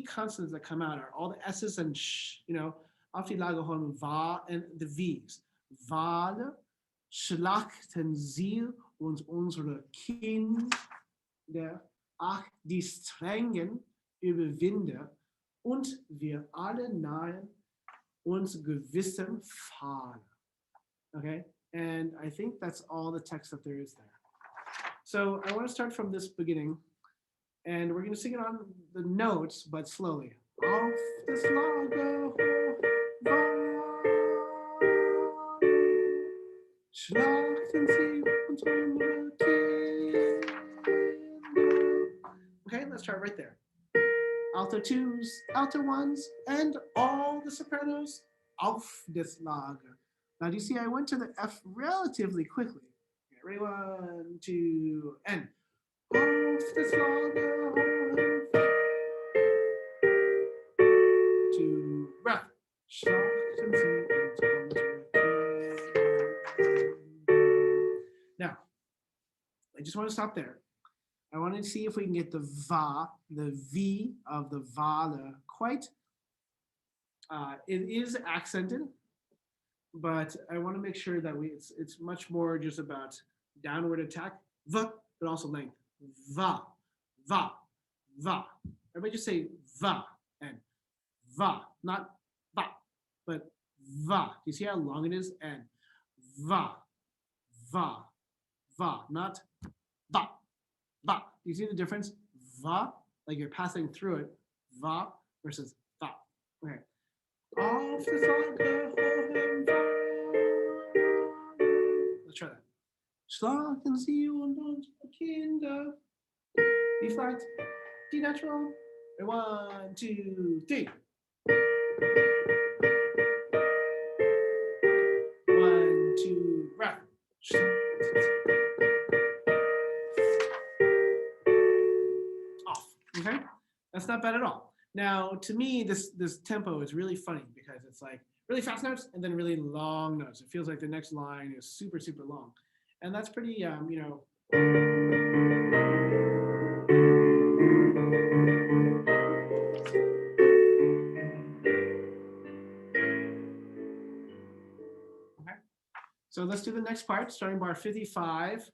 consonants that come out are all the S's and sh, auf die Lage holen, va, and the V's. Wale, schlachten sie uns unsere Kinder, ach, die strengen Überwinde, und wir alle nahen uns gewissem Falle. Okay, and I think that's all the text that there is there. So I want to start from this beginning, and we're going to sing it on the notes, but slowly. Auf das Lager schlachten sie uns unsere Kinder. Okay, let's start right there. Alto 2s, alto 1s, and all the sopranos, auf das Lager. Now, do you see I went to the F relatively quickly? Okay, ready, 1, 2, and auf das Lager. 2, breath. Schlachten sie uns unsere Kinder. Now, I just want to stop there. I want to see if we can get the va, the V of the Wale quite. It is accented, but I want to make sure that it's much more just about downward attack, v, but also length. Va, va, va. Everybody just say va, and va, not ba, but va. Do you see how long it is? And va, va, va, not ba, ba. Do you see the difference? Va, like you're passing through it, va versus va. Okay. Let's try that. Schlafen Sie und unsere Kinder. B flat, D natural. 1, 2, 3. 1, 2, rap. Off. Okay, that's not bad at all. Now, to me, this tempo is really funny because it's like really fast notes and then really long notes. It feels like the next line is super, super long, and that's pretty, you know. Okay, so let's do the next part, starting bar 55.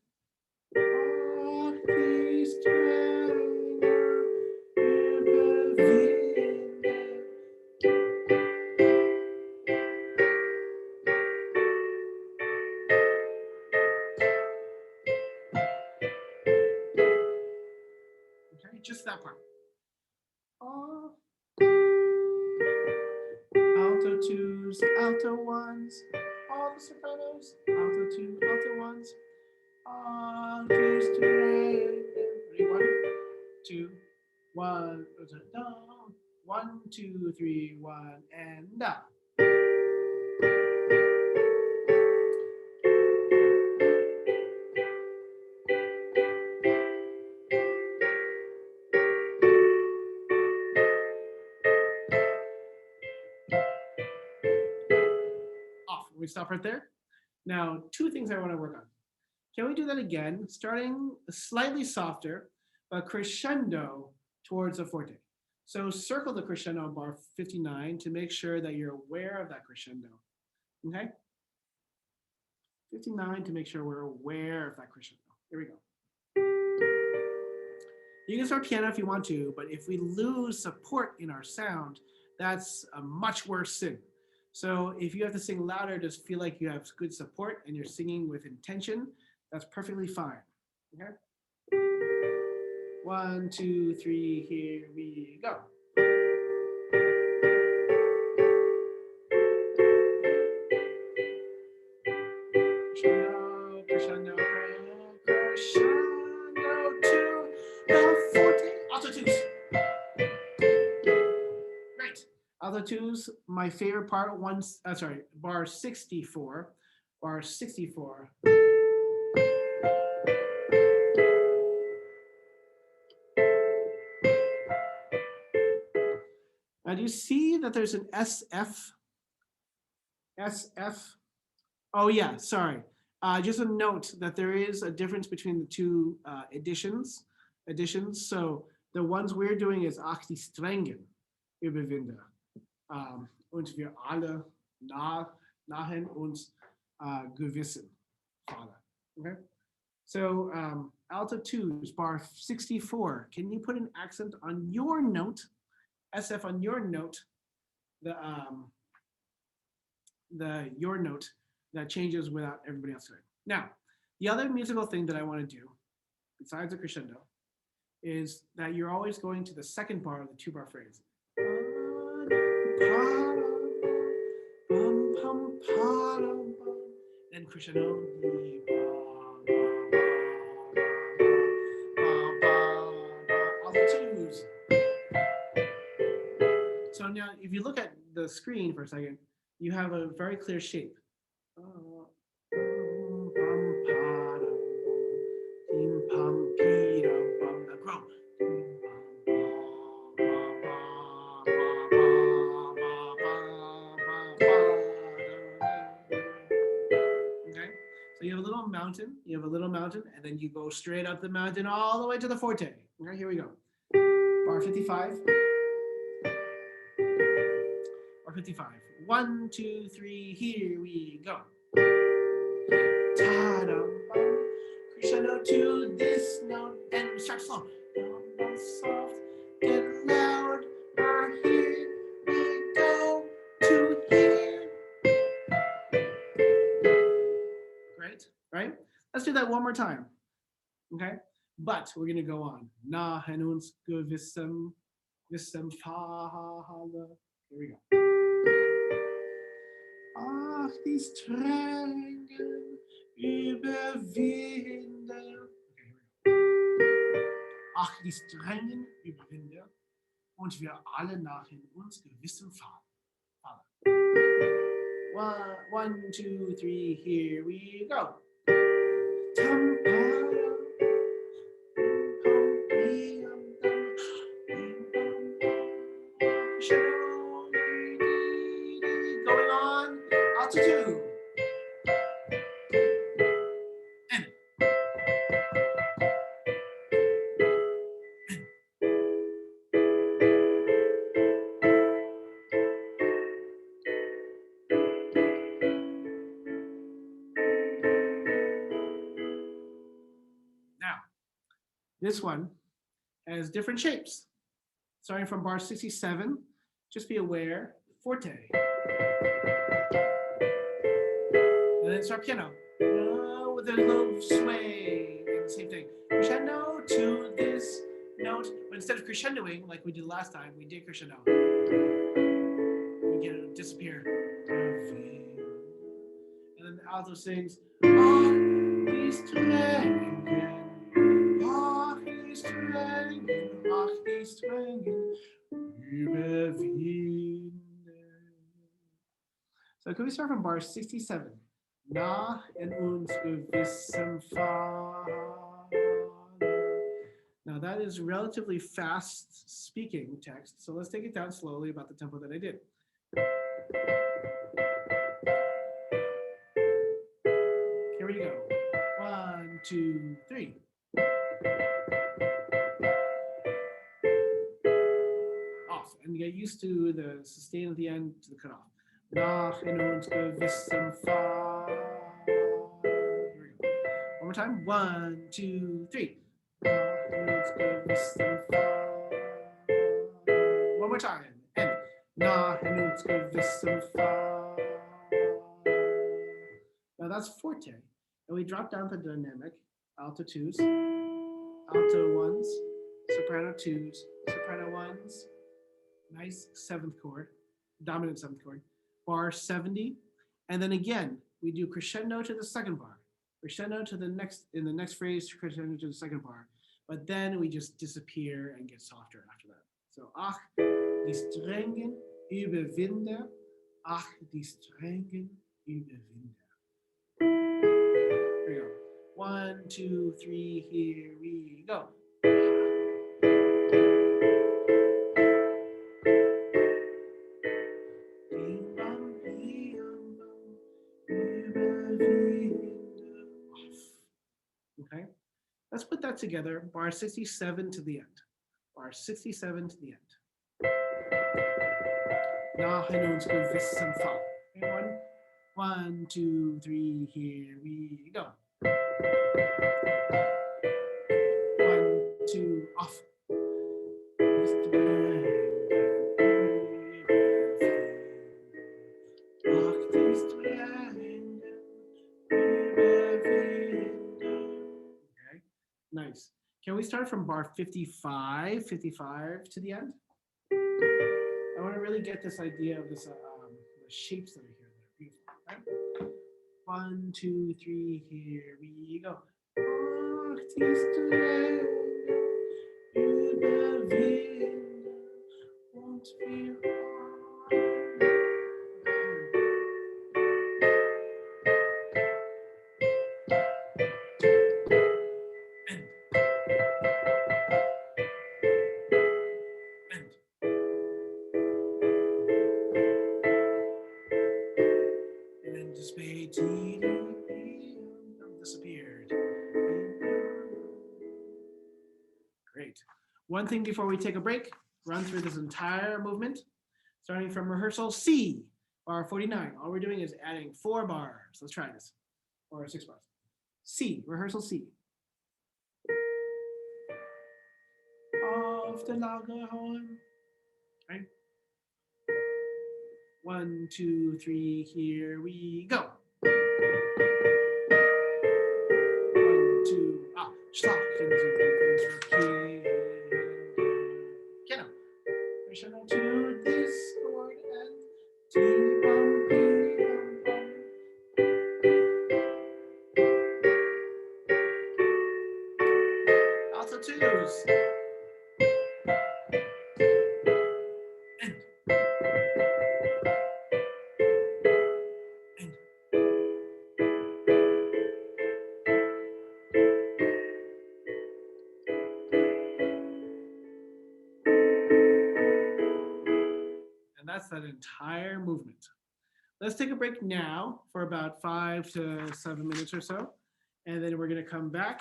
Okay, just that part. Alto twos, alto ones, all the sopranos, alto two, alto ones, keys to ready, 1, 2, 1, down, 1, 2, 3, 1, and down. Off. We stop right there. Now, 2 things I want to work on. Can we do that again, starting slightly softer, but crescendo towards the forte? So circle the crescendo on bar 59 to make sure that you're aware of that crescendo. Okay? 59 to make sure we're aware of that crescendo. Here we go. You can start piano if you want to, but if we lose support in our sound, that's a much worse sin. So if you have to sing louder, just feel like you have good support and you're singing with intention, that's perfectly fine. Okay? 1, 2, 3, here we go. Crescendo, crescendo, crescendo to the forte. Alto twos. Great. Alto twos, my favorite part, bar 64. Bar 64. Now, do you see that there's an SF? SF? Oh, yeah, sorry. Just a note that there is a difference between the 2 editions. So the ones we're doing is Ach die Strengen überwinde. Und wir alle nahen uns gewissen, Father. Okay? So alto twos, bar 64. Can you put an accent on your note? SF on your note, your note that changes without everybody else doing. Now, the other musical thing that I want to do, besides the crescendo, is that you're always going to the second bar of the 2-bar phrase. Then crescendo. Alto twos. So now, if you look at the screen for a second, you have a very clear shape. Okay, so you have a little mountain, and then you go straight up the mountain all the way to the forte. Okay, here we go. Bar 55. Bar 55. 1, 2, 3, here we go. Crescendo to this note, and we start slow. Soft, get loud, here Great, right? Let's do that one more time. Okay, but we're gonna go on. Nahen uns gewissem Falle. Here we go. Ach, die Strengen überwinde. Okay, here we go. Ach, die Strengen überwinde und wir alle nach in uns gewissem Falle. One, two, three, here we go. Going on, altitude. Now, this one has different shapes. Starting from bar 67, just be aware, forte. And then it's our piano. With a little sway, and the same thing. Crescendo to this note, but instead of crescendoing like we did last time, we did crescendo. We get it disappear. And then the alto sings, die Strengen, ach, die Strengen, ach, die Strengen, überwinden. So can we start from bar 67? Nach in uns gewissem Falle. Now that is relatively fast speaking text, so let's take it down slowly about the tempo that I did. Here we go. 1, 2, 3. Off, and get used to the sustain at the end to the cutoff. Nach in uns gewissem Falle. Here we go. One more time. 1, 2, 3. Nach in uns gewissem Falle. One more time. And nach in uns gewissem Falle. Now that's forte. And we drop down the dynamic. Alto twos, alto ones, soprano twos, soprano ones. Nice seventh chord, dominant seventh chord. Bar 70, and then again we do crescendo to the second bar, crescendo to the next, in the next phrase, crescendo to the second bar, but then we just disappear and get softer after that. So ach, die Strengen überwinde, ach, die Strengen überwinde. Here we go. 1, 2, 3, here we go. Okay, let's put that together. Bar 67 to the end. Bar 67 to the end. Nach in uns gewissem Falle. Okay, 1, 2, 3, here we go. 1, 2, off. Nice. Can we start from bar 55 to the end? I want to really get this idea of this, the shapes that are here. They're beautiful. Right? 1, 2, 3, here we go. Ach, die Strengen überwinden und wir disappeared. Great. One thing before we take a break, run through this entire movement, starting from rehearsal C, bar 49. All we're doing is adding 4 bars. Let's try this. Or 6 bars. C, rehearsal C. Auf der Lagerhorn. Right? 1, 2, 3, here we go. past that entire movement. Let's take a break now for about 5 to 7 minutes or so. And then we're going to come back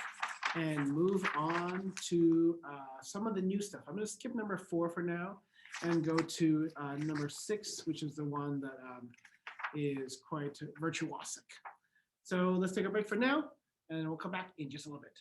and move on to some of the new stuff. I'm going to skip number 4 for now and go to number 6, which is the one that is quite virtuosic. So let's take a break for now, and we'll come back in just a little bit.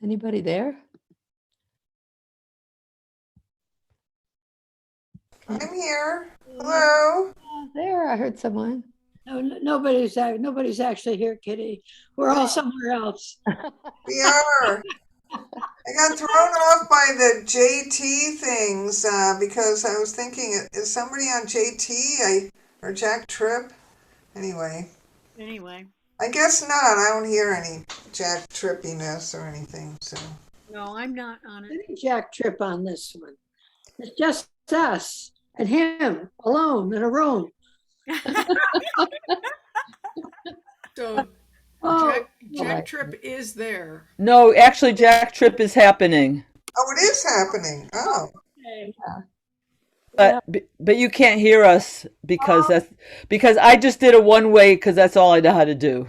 Anybody there? I'm here. Hello. There, I heard someone. No, nobody's actually here, Kitty. We're all somewhere else. We are. I got thrown off by the JT things because I was thinking, is somebody on JT or Jack Tripp? Anyway, I guess not. I don't hear any Jack Trippiness or anything. So No, I'm not on it. Any Jack Tripp on this one. It's just us and him alone in a room. So Oh, Jack Tripp is there. No, actually, Jack Tripp is happening, oh, it is happening. Oh, okay. but you can't hear us because I just did a one way because that's all I know how to do.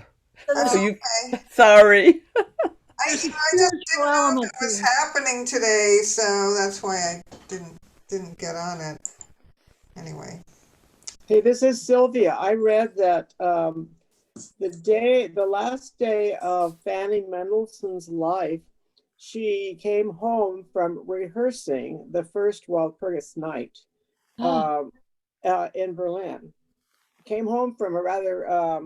So you, okay. sorry. I just didn't know if it was happening today, so that's why I didn't get on it. Anyway. Hey, this is Sylvia. I read that the last day of Fanny Mendelssohn's life, she came home from rehearsing the first Walpurgis night in Berlin. Came home from a rather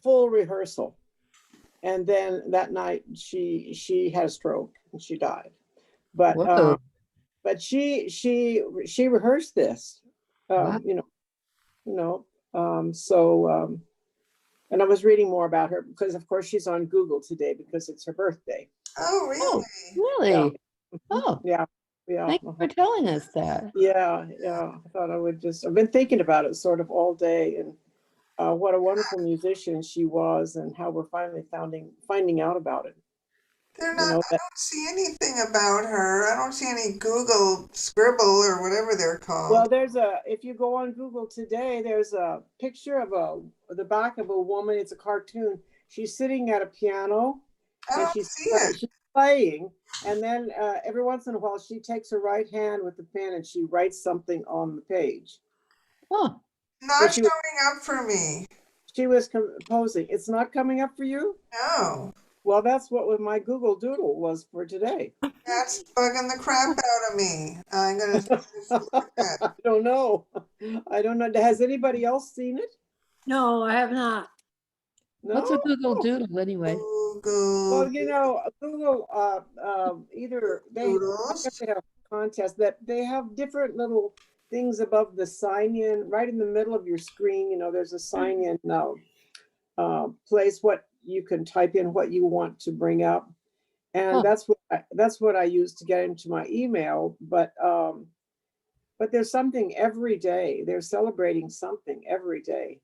full rehearsal. And then that night she had a stroke and she died. But she rehearsed this, Wow. And I was reading more about her because of course she's on Google today because it's her birthday. Oh, really? Really? Oh, Yeah. thank you for telling us that. Yeah. I thought I've been thinking about it sort of all day and what a wonderful musician she was and how we're finally finding out about it. They're not, I don't see anything about her. I don't see any Google Scribble or whatever they're called. Well, if you go on Google today, there's a picture of the back of a woman. It's a cartoon. She's sitting at a piano I and don't see it. she's playing. And then every once in a while, she takes her right hand with the pen and she writes something on the page. Oh, Not showing up for me. She was composing. It's not coming up for you? No. Well, that's what my Google Doodle was for today. That's bugging the crap out of me. I'm going to look at I don't know. Has anybody else seen it? No, I have not. No? what's a Google Doodle anyway? Google. Well, Google, either they have a contest that they have different little things above the sign in, right in the middle of your screen. There's a sign in place what you can type in what you want to bring up. and Huh. that's what I use to get into my email. But there's something every day. They're celebrating something every day.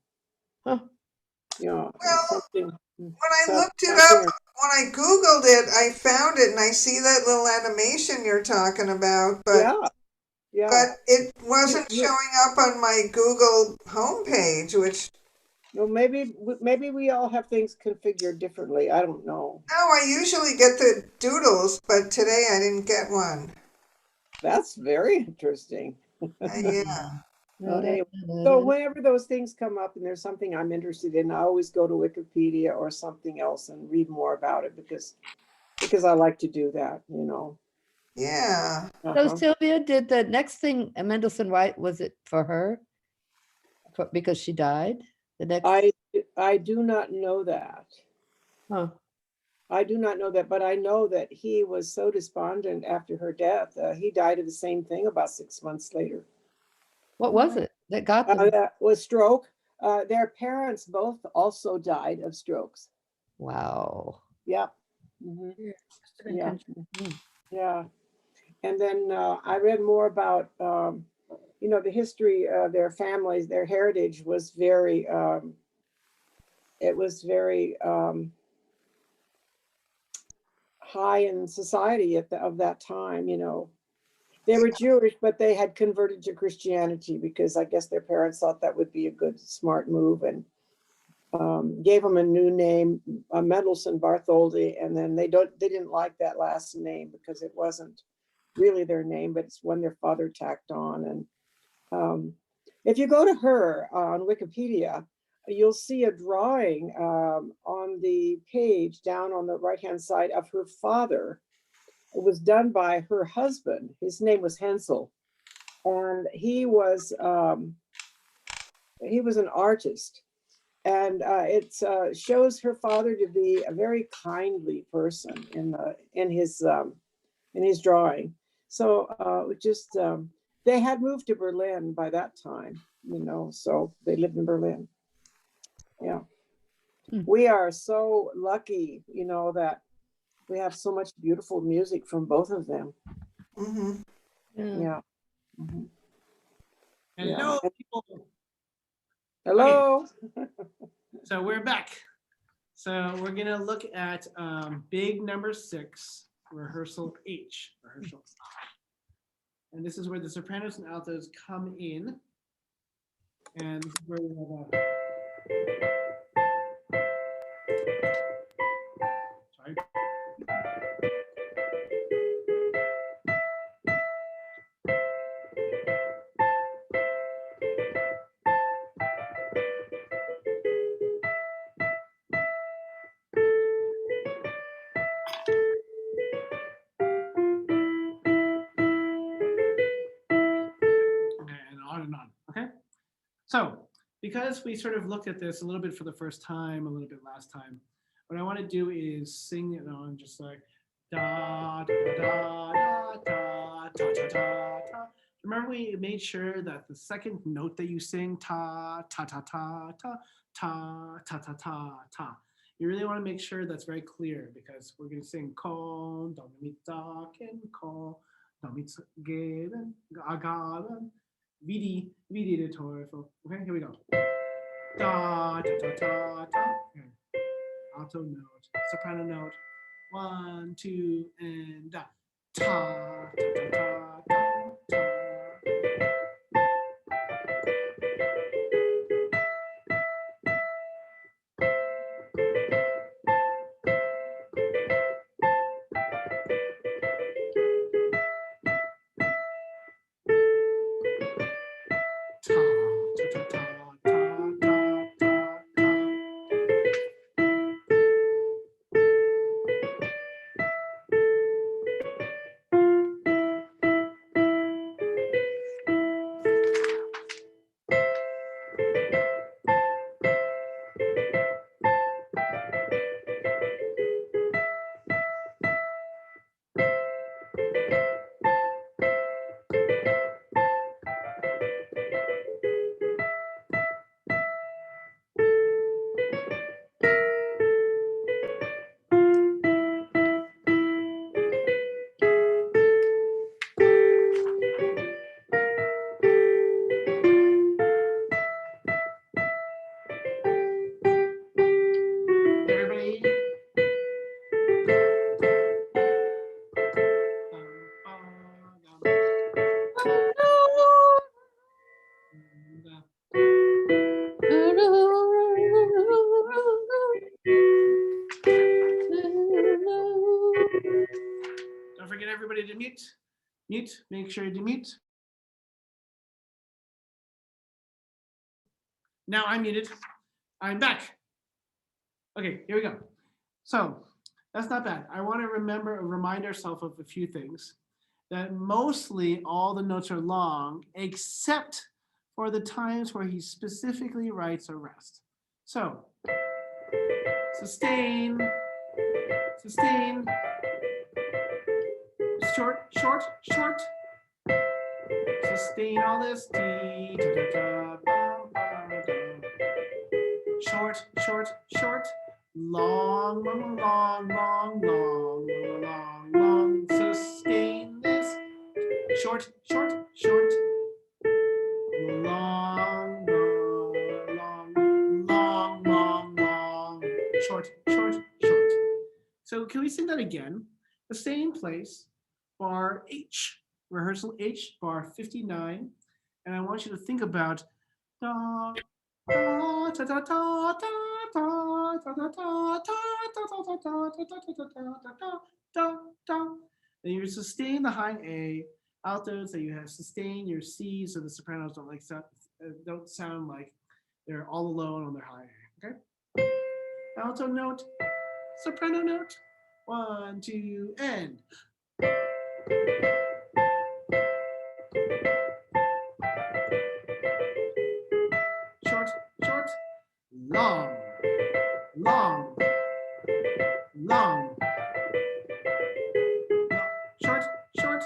Huh. You know, Well, something. when I so- looked it up, when I Googled it, I found it and I see that little animation you're talking about, but Yeah. it wasn't You- showing up on my Google homepage, which, Well, maybe we all have things configured differently. I don't know. no, I usually get the doodles, but today I didn't get one. That's very interesting. Yeah. Okay. So whenever those things come up and there's something I'm interested in, I always go to Wikipedia or something else and read more about it because I like to do that, you know. Yeah. So Uh-huh. Sylvia, did the next thing Mendelssohn write, was it for her? Because she died? The next, I do not know that. huh. I do not know that, but I know that he was so despondent after her death. He died of the same thing about 6 months later. What was it that got them? That was stroke. Their parents both also died of strokes. Wow. Yeah. Mhm. Yeah, must have been Yeah. con- Yeah. And then I read more about, you know, the history of their families. Their heritage was very, it was very high in society of that time, you know. They were Jewish, but they had converted to Christianity because I guess their parents thought that would be a good, smart move, and gave them a new name, Mendelssohn Bartholdy, and then they didn't like that last name because it wasn't really their name, but it's one their father tacked on. And if you go to her on Wikipedia, you'll see a drawing on the page down on the right-hand side of her father. It was done by her husband. His name was Hensel, and he was an artist. And it shows her father to be a very kindly person in his drawing. So they had moved to Berlin by that time, you know, so they lived in Berlin. Yeah. Hmm. We are so lucky, you know, that we have so much beautiful music from both of them. Mm-hmm. Yeah. Mhm. Hello, Yeah. people. Hello. So we're back. So we're gonna look at big number 6, rehearsal H, rehearsal. And this is where the sopranos and altos come in. And this is where we have a. Sorry. And on and on. Okay. So because we sort of looked at this a little bit for the first time, a little bit last time, what I want to do is sing it on just like da da da da da ta ta ta ta. Remember we made sure that the second note that you sing ta ta ta ta ta ta ta ta ta ta. You really want to make sure that's very clear because we're going to sing con do mi ta ken con do mi geben agaben vidi de Teufel. Okay, here we go. Da ta ta ta ta. Okay. Alto note, soprano note. 1, 2, and da. Ta ta ta ta ta ta. Ta ta ta ta ta ta ta ta. mute. Make sure you mute. Now I'm muted. I'm back. Okay, here we go. So that's not bad. I want to remind ourselves of a few things. That mostly all the notes are long, except for the times where he specifically writes a rest. So sustain, sustain, short, short, short. Sustain all this. Short, short, short. Long, long, long, long, long, long, long. Sustain this. Short, short, short. Long, long, long, long, long. Short, short, short. So can we sing that again? The same place, bar H, rehearsal H, bar 59. And I want you to think about da, da, da, da, da, da, da, da, da, da, da, da. And you sustain the high A, altos that you have sustain your C, so the sopranos don't sound like they're all alone on their high A. Okay. Alto note, soprano note. 1, 2, and. Short, short, long, long, long, short, short,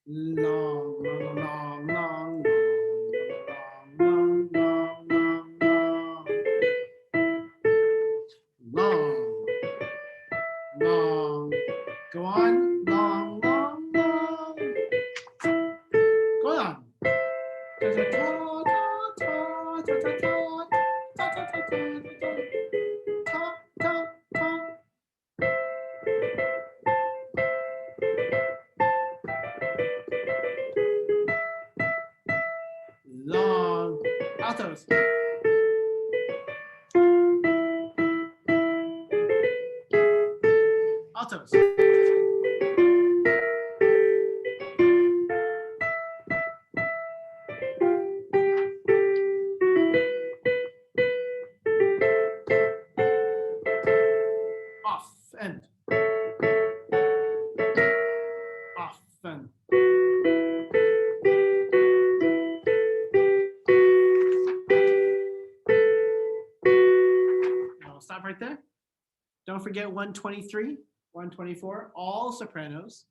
long, long, long, long, long, long, long, long, long, long. Go on, long, long, long. Go on. Long altos. Altos. Off and off and. I'll stop right there. Don't forget 123, 124, all sopranos,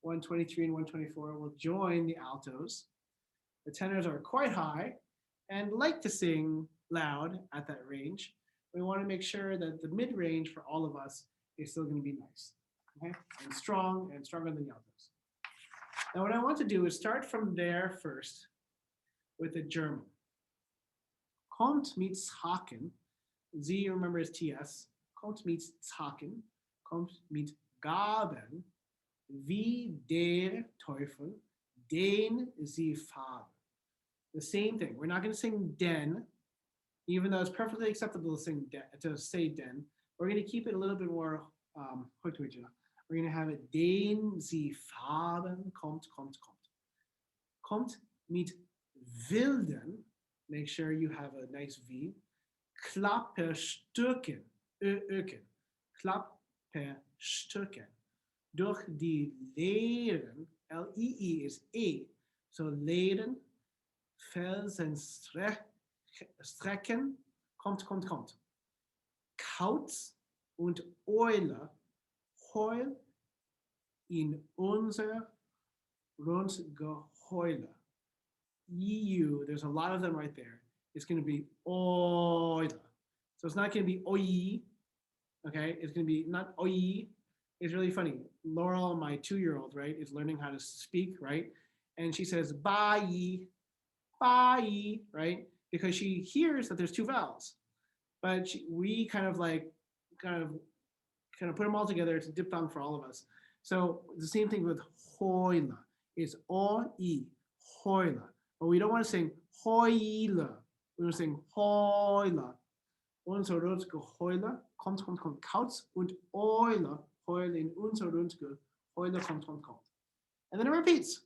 123 and 124 will join the altos. The tenors are quite high and like to sing loud at that range. We want to make sure that the mid-range for all of us is still going to be nice, okay? And strong and stronger than the altos. Now what I want to do is start from there first with the German. Kommt meets Haken. Z, remember, is TS. Kommt meets Haken. Kommt mit Gaben. Wie der Teufel, den sie fahren. The same thing. We're not going to sing den, even though it's perfectly acceptable to sing den, to say den. We're going to keep it a little bit more we're going to have it den sie fahren, kommt, kommt, kommt. Kommt mit wilden, make sure you have a nice V. Klapperstücken, öken. Klapperstücken. Durch die Leeren, L-E-E is E. So Leeren, Felsen, Strecken, kommt, kommt, kommt. Kauz und Eule, heul in unser Rundgeheule. EU, there's a lot of them right there. It's going to be Eule. So it's not going to be Oi, okay? It's going to be not Oi. It's really funny. Laurel, my 2-year-old, right, is learning how to speak, right? And she says, bye, bye, right? Because she hears that there's 2 vowels. But we kind of put them all together. It's a diphthong for all of us. So the same thing with Heule. It's O-E, Heule. But we don't want to sing Heule. We want to sing Heule. Unser Rundgeheule, kommt, kommt, kommt. Kauz und Eule, heul in unser Rundgeheule, kommt, kommt, kommt. And then it repeats.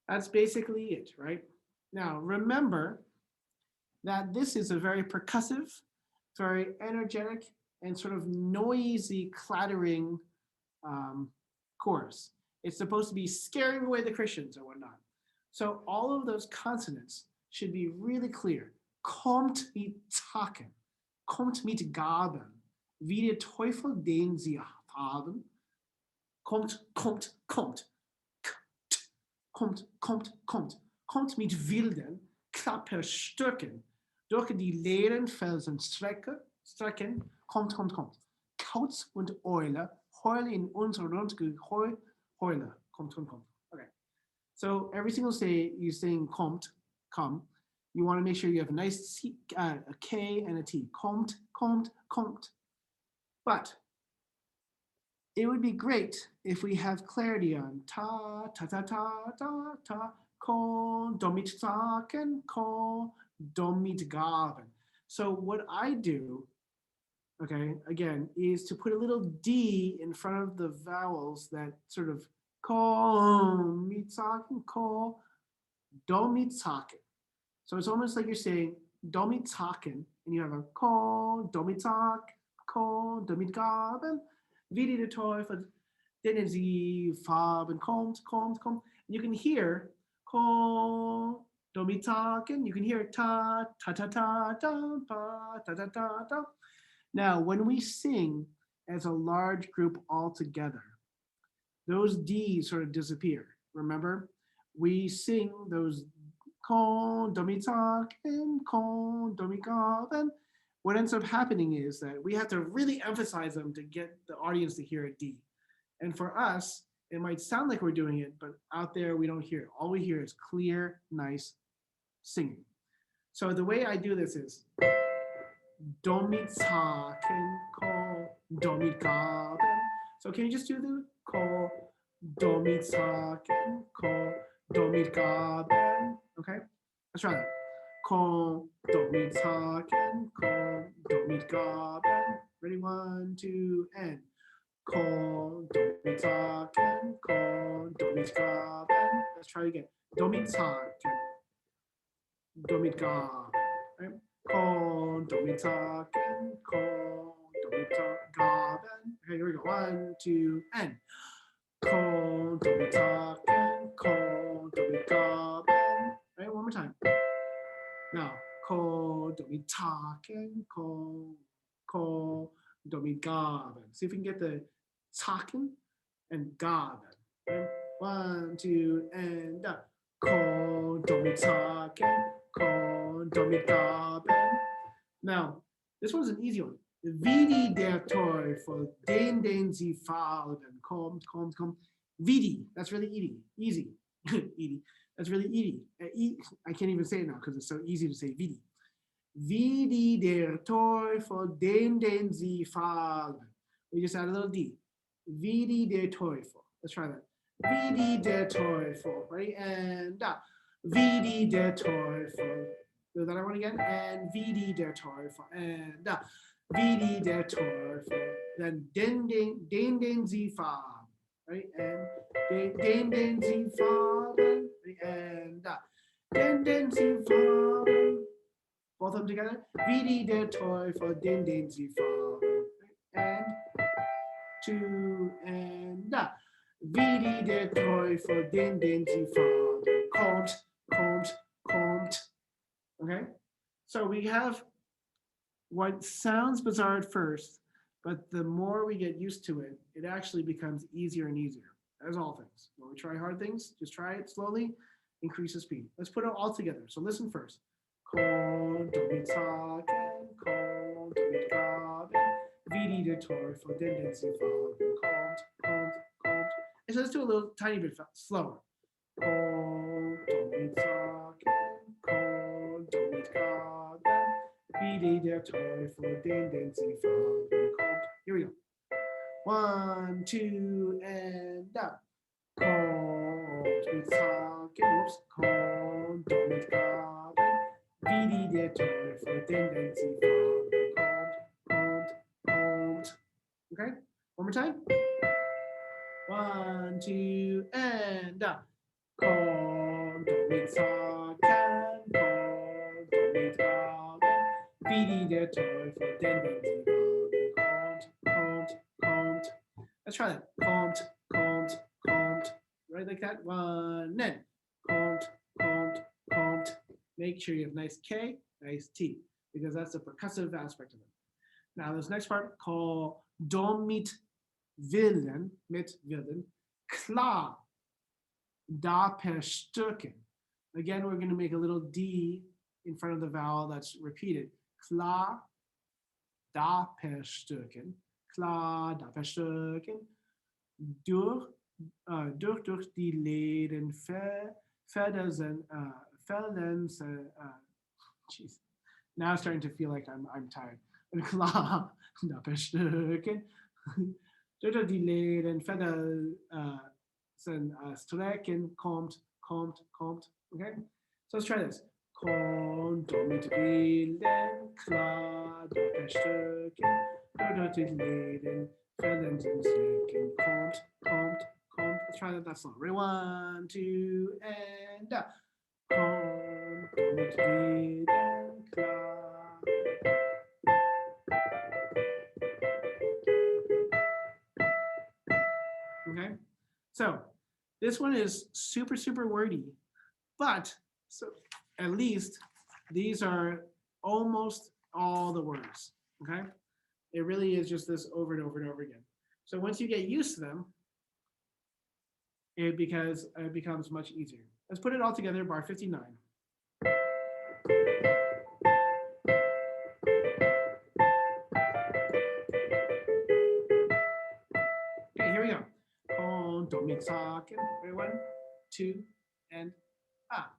That's basically it, right? Now, remember that this is a very percussive, very energetic, and sort of noisy, clattering chorus. It's supposed to be scaring away the Christians or whatnot. So all of those consonants should be really clear. Kommt mit Taken, kommt mit Gaben, wie der Teufel den sie haben. Kommt, kommt, kommt, kommt, kommt, kommt, kommt mit wilden Klapperstücken durch die leeren Felsen strecken, kommt, kommt, kommt. Kauz und Eule heulen in unser Rundgeheule, kommt, kommt, kommt. Okay. So every single day you sing kommt, come. You want to make sure you have a nice C, a K and a T. Kommt, kommt, kommt. But it would be great if we have clarity on ta, ta, ta, ta, ta, ta, ko, domit saken, ko, domit gaben. So what I do, okay, again, is to put a little D in front of the vowels that sort of ko, mitsaken, ko, domit saken. So it's almost like you're saying domit saken, and you have a ko, domit sak, ko, domit gaben. Wie der Teufel, denen sie Farben kommt, kommt, kommt. You can hear ko, do mi taken. You can hear ta, ta, ta, ta, ta, pa, ta, ta, ta, ta. Now, when we sing as a large group all together, those D's sort of disappear. Remember, we sing those ko, do mi taken, ko, do mi gaben. What ends up happening is that we have to really emphasize them to get the audience to hear a D. And for us, it might sound like we're doing it, but out there we don't hear it. All we hear is clear, nice singing. So the way I do this is domit saken ko domit gaben. So can you just do the ko domit saken ko domit gaben? Okay, let's try that. Ko, do, mi, taken, ko, do, mi, gaben. Ready, 1, 2, and ko, do, mi, taken, ko, do, mi, gaben. Let's try again. Do, mi, taken, do, mi, gaben. Right? Ko, do, mi, taken, ko, do, mi, gaben. Okay, here we go. 1, 2, and ko, do, mi, taken, ko, do, mi, gaben. Right, one more time. Now, ko, do, mi, taken, ko, do, mi, gaben. See if we can get the taken and gaben. Right? 1, 2, and up. Ko, do, mi, taken, ko, do, mi, gaben. Now, this one's an easy one. Wie der Teufel, den sie fallen, kommt, kommt, kommt. Wie, that's really easy. Easy. That's really easy. I can't even say it now because it's so easy to say Vidi. Vidi der Teufel, den sie fallen. We just add a little D. Vidi der Teufel. Let's try that. Vidi der Teufel. Ready? And da. Vidi der Teufel. Do that one again. And Vidi der Teufel. And da. Vidi der Teufel. Then den sie fallen. Right? And den sie fallen. And den sie fallen. Both of them together. Wie der Teufel, den sie fallen. And 2 and da. Wie der Teufel, den sie fallen. Kommt, kommt, kommt. Okay? So we have what sounds bizarre at first, but the more we get used to it, it actually becomes easier and easier. As all things. When we try hard things, just try it slowly, increase the speed. Let's put it all together. So listen first. Ko, do, mi, taken, ko, do, mi, gaben, wie der Teufel, den sie fallen. Kommt, kommt, kommt. And so let's do a little tiny bit slower. Ko, do, mi, taken, ko, do, mi, gaben, wie der Teufel, den sie fallen. Kommt. Here we go. 1, 2, and up. Kommt mit Tagen, ups, kommt mit Gaben, wie der Teufel, den sie fallen. Kommt, kommt. Okay, one more time. 1, 2, and up. Kommt mit sa kann, kommt, mit Wagen, wie die der Teufel, denn wenn sie wagen, kommt. Let's try that. Kommt. Right like that. One, then. Kommt. Make sure you have nice K, nice T, because that's the percussive aspect of it. Now this next part called Dom mit Willen, klar, da per Stücken. Again, we're going to make a little D in front of the vowel that's repeated. Klar, da per Stücken. Klar, da per Stücken. Durch die Läden Feldern, jeez. Now I'm starting to feel like I'm tired. Klar, da per Stücken. Durch die Läden Feldern, Strecken, kommt. Okay, so let's try this. Kommt mit Willen, klar, da per Stücken, durch die Läden, Feldern, Strecken, kommt. Let's try that song. Ready? 1, 2, and da. Kommt mit Willen, klar. Okay, so this one is super wordy, but so at least these are almost all the words. Okay, it really is just this over and over again. So once you get used to them, it becomes much easier. Let's put it all together. Bar 59. Okay, here we go. Don't make talking. Ready? 1, 2, and ah.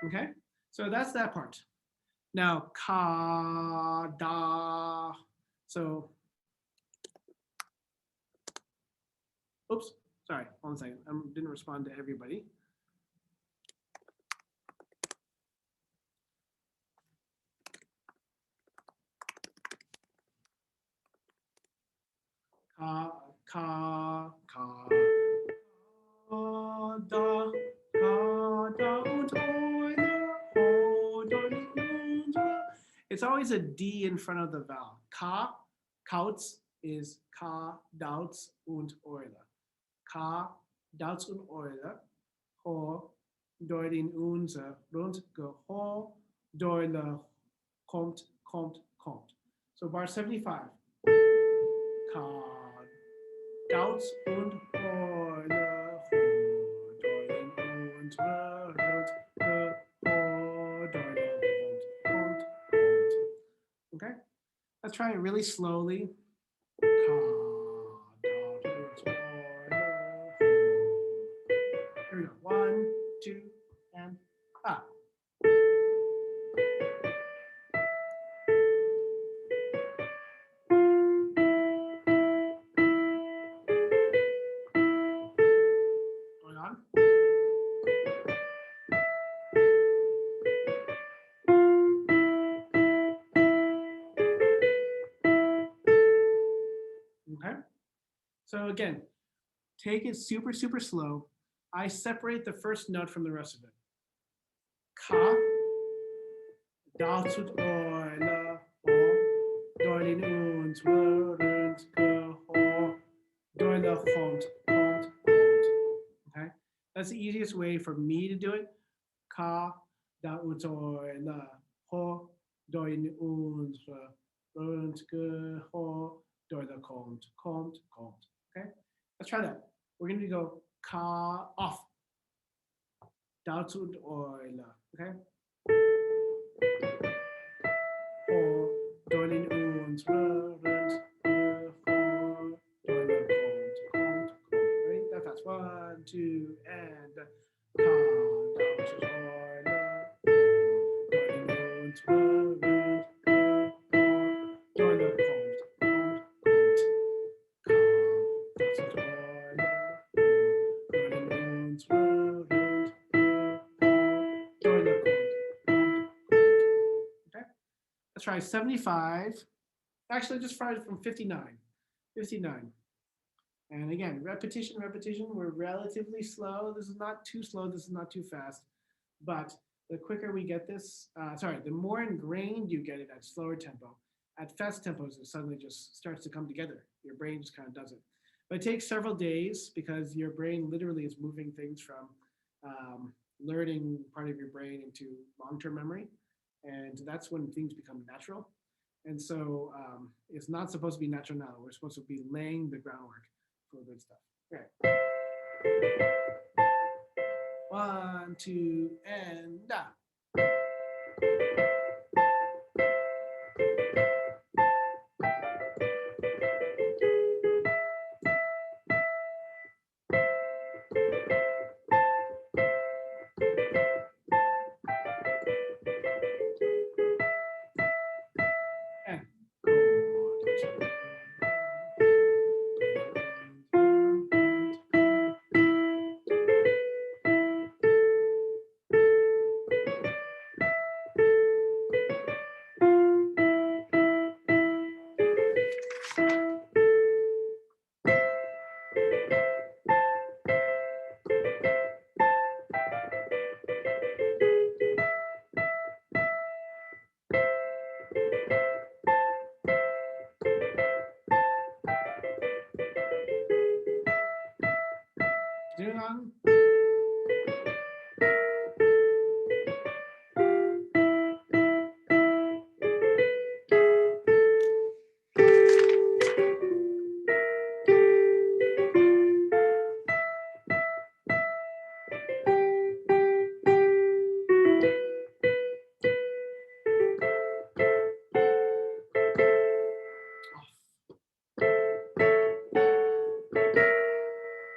Okay, so that's that part. Now, ka, da. So, oops, sorry, 1 second. I didn't respond to everybody. Ka, da, und it's always a D in front of the vowel. Ka, Kautz is ka, Dautz und Euler. Ka, Dautz und Euler. Ho, durch den unser, rund, geho, Euler, kommt. So bar 75. Ka, Dautz und Euler, ho, durch den unser, rund, geho, Euler, kommt. Okay, let's try it really slowly. Here we go. 1, 2, and ah. Going on. Okay, so again, take it super slow. I separate the first note from the rest of it. Ka, Dautz und Euler, ho, durch den uns, rund, geho, Euler, kommt. Okay, that's the easiest way for me to do it. Ka, Dautz und Euler, ho, durch den uns, rund, geho, Euler, kommt. Okay, let's try that. We're going to go ka off. Dautz und Euler. Okay. Ho, durch den uns, rund, geho, Euler, kommt. Ready? That fast. 1, 2, and ka, Dautz und Euler, durch den uns, rund, geho, Euler, kommt. Ka, Dautz und Euler. Let's try 75. Actually, just try from 59. 59. And again, repetition, repetition. We're relatively slow. This is not too slow. This is not too fast. But the quicker we get this, the more ingrained you get it at slower tempo. At fast tempos, it suddenly just starts to come together. Your brain just kind of does it. But it takes several days because your brain literally is moving things from learning part of your brain into long-term memory. And that's when things become natural. And so it's not supposed to be natural now. We're supposed to be laying the groundwork for good stuff. Okay. 1, 2, and da. And continue on.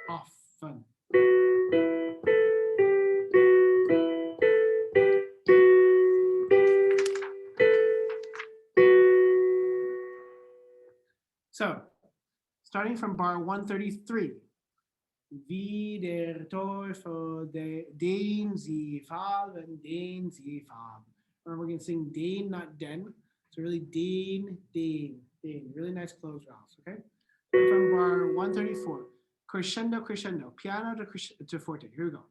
Often. So, starting from bar 133. Wie der Teufel den sie fallen, den sie fallen. Remember, we're going to sing den, not den. So really den, den, den. Really nice closed vowels, okay? From bar 134. Crescendo, crescendo. Piano to forte. Here we go.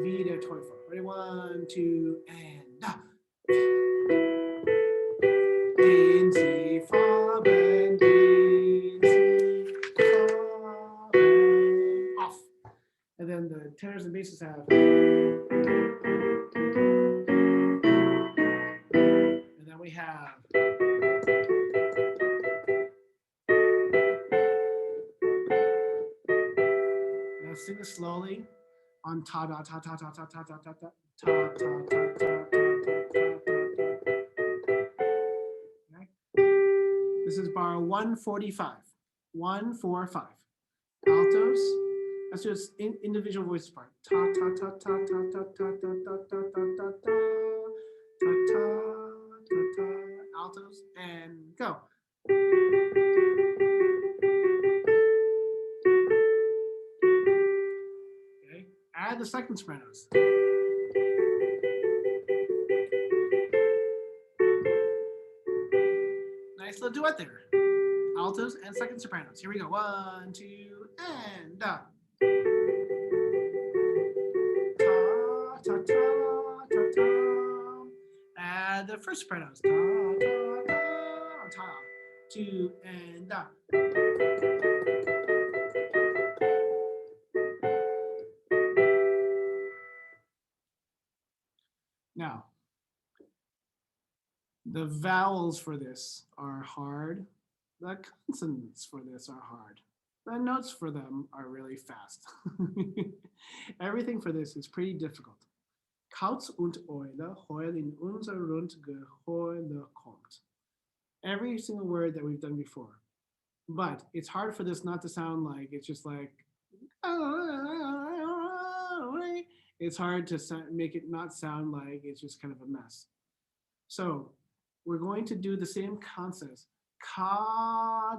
Wie der Teufel. Ready? 1, 2, and da. Den sie fallen, den sie fallen. Off. And then the tenors and basses have. And then we have. Now sing it slowly on ta da ta ta ta ta ta ta ta ta ta ta ta ta ta ta. This is bar 145. 145. Altos. Let's do this individual voices part. Ta ta ta ta ta ta ta ta ta ta ta ta ta ta ta. Altos and go. Okay. Add the second sopranos. Nice little duet there. Altos and second sopranos. Here we go. 1, 2, and da. Ta ta ta ta ta. Add the first sopranos. Ta ta ta ta. 2 and da. Now, the vowels for this are hard. The consonants for this are hard. The notes for them are really fast. Everything for this is pretty difficult. Kauz und Eule heul in unser Rund Geheule kommt. Every single word that we've done before. But it's hard for this not to sound like it's just like. It's hard to make it not sound like it's just kind of a mess. So we're going to do the same concepts. Kadauz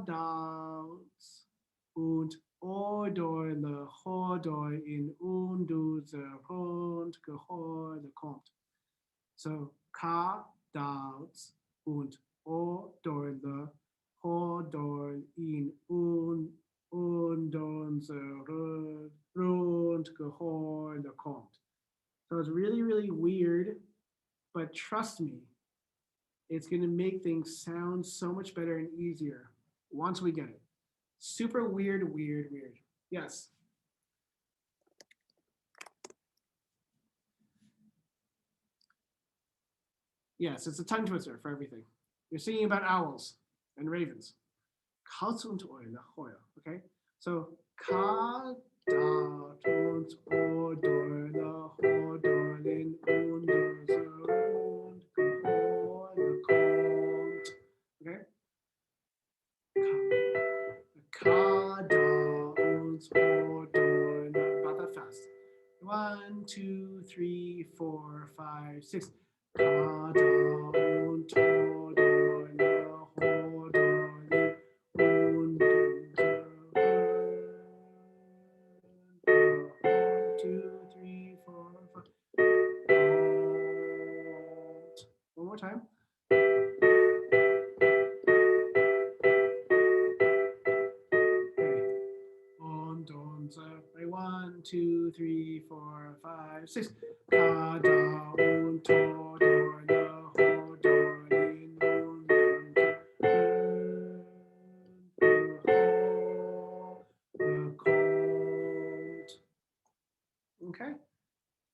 und Odoile Hodoi in unduzer Hund Geheule kommt. So Kadauz und Odorle, Hodorl in und unsere Rundgehorle kommt. So it's really, really weird, but trust me, it's going to make things sound so much better and easier once we get it. Super weird, weird, weird. Yes. Yes, it's a tongue twister for everything. You're singing about owls and ravens. Kauz und Eule, Heuer. Okay? So, Ka, da, und Odorle, Hodorlin, unser und Gehorle kommt. Okay? Ka, da, und Odorle. About that fast. 1, 2, 3, 4, 5, 6. Ka, da, und Odorle, Hodorlin, und one more time. Und unser, 1, 2, 3, 4, 5, 6. Ka, da, und Hodorle, Hodorlin, und kommt. Okay,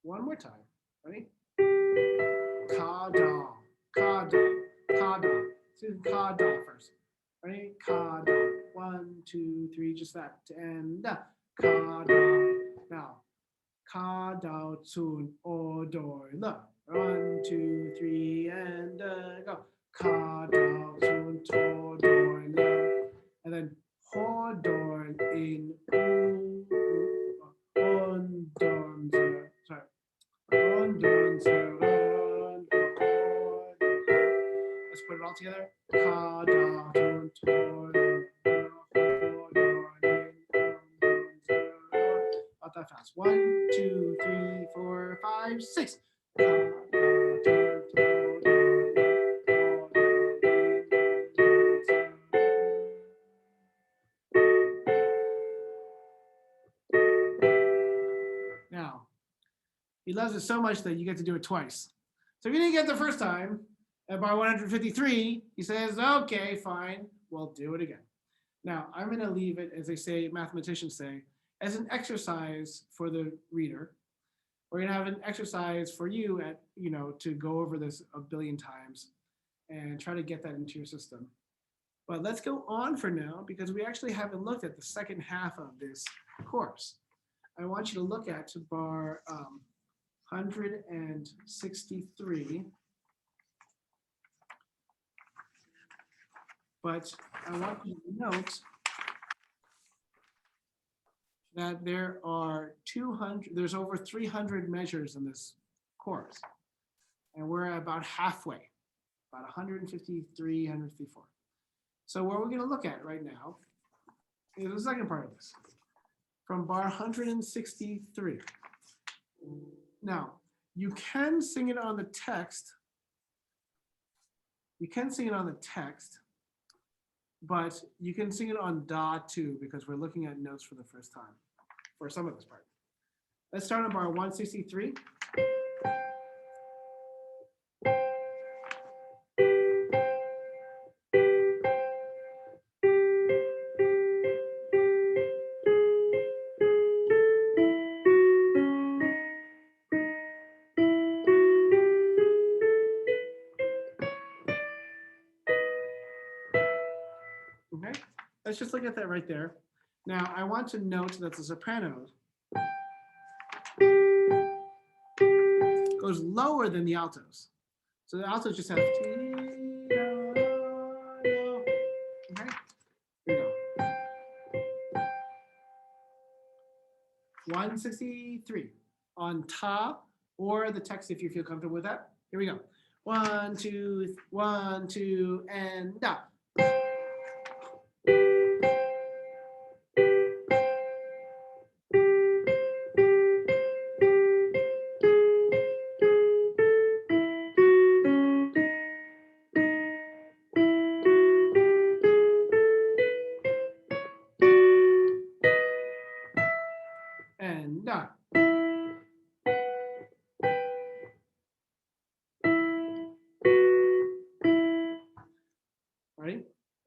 one more time. Ready? Kada, kada, kada. So kada first. Ready? Kada. 1, 2, 3, just that. And kada. Now, kada zun odorle. 1, 2, 3, and go. Kada zun odorle. And then hodorl in undonze. Sorry. Let's put it all together. Not that fast. 1, 2, 3, 4, 5, 6. Now, he loves it so much that you get to do it twice. So if you didn't get the first time, at bar 153, he says, okay, fine, we'll do it again. Now, I'm going to leave it, as they say, mathematicians say, as an exercise for the reader. We're going to have an exercise for you at, to go over this a billion times and try to get that into your system. But let's go on for now, because we actually haven't looked at the second half of this course. I want you to look at bar 163. But I want you to note that there's over 300 measures in this course. And we're about halfway, about 153, 154. So what we're going to look at right now is the second part of this, from bar 163. Now, you can sing it on the text. But you can sing it on Da too, because we're looking at notes for the first time for some of this part. Let's start on bar 163. Okay, let's just look at that right there. Now, I want to note that the soprano goes lower than the altos. So the altos just have, okay, here we go. 163 on top, or the text if you feel comfortable with that. Here we go. 1, 2, 1, 2, and da.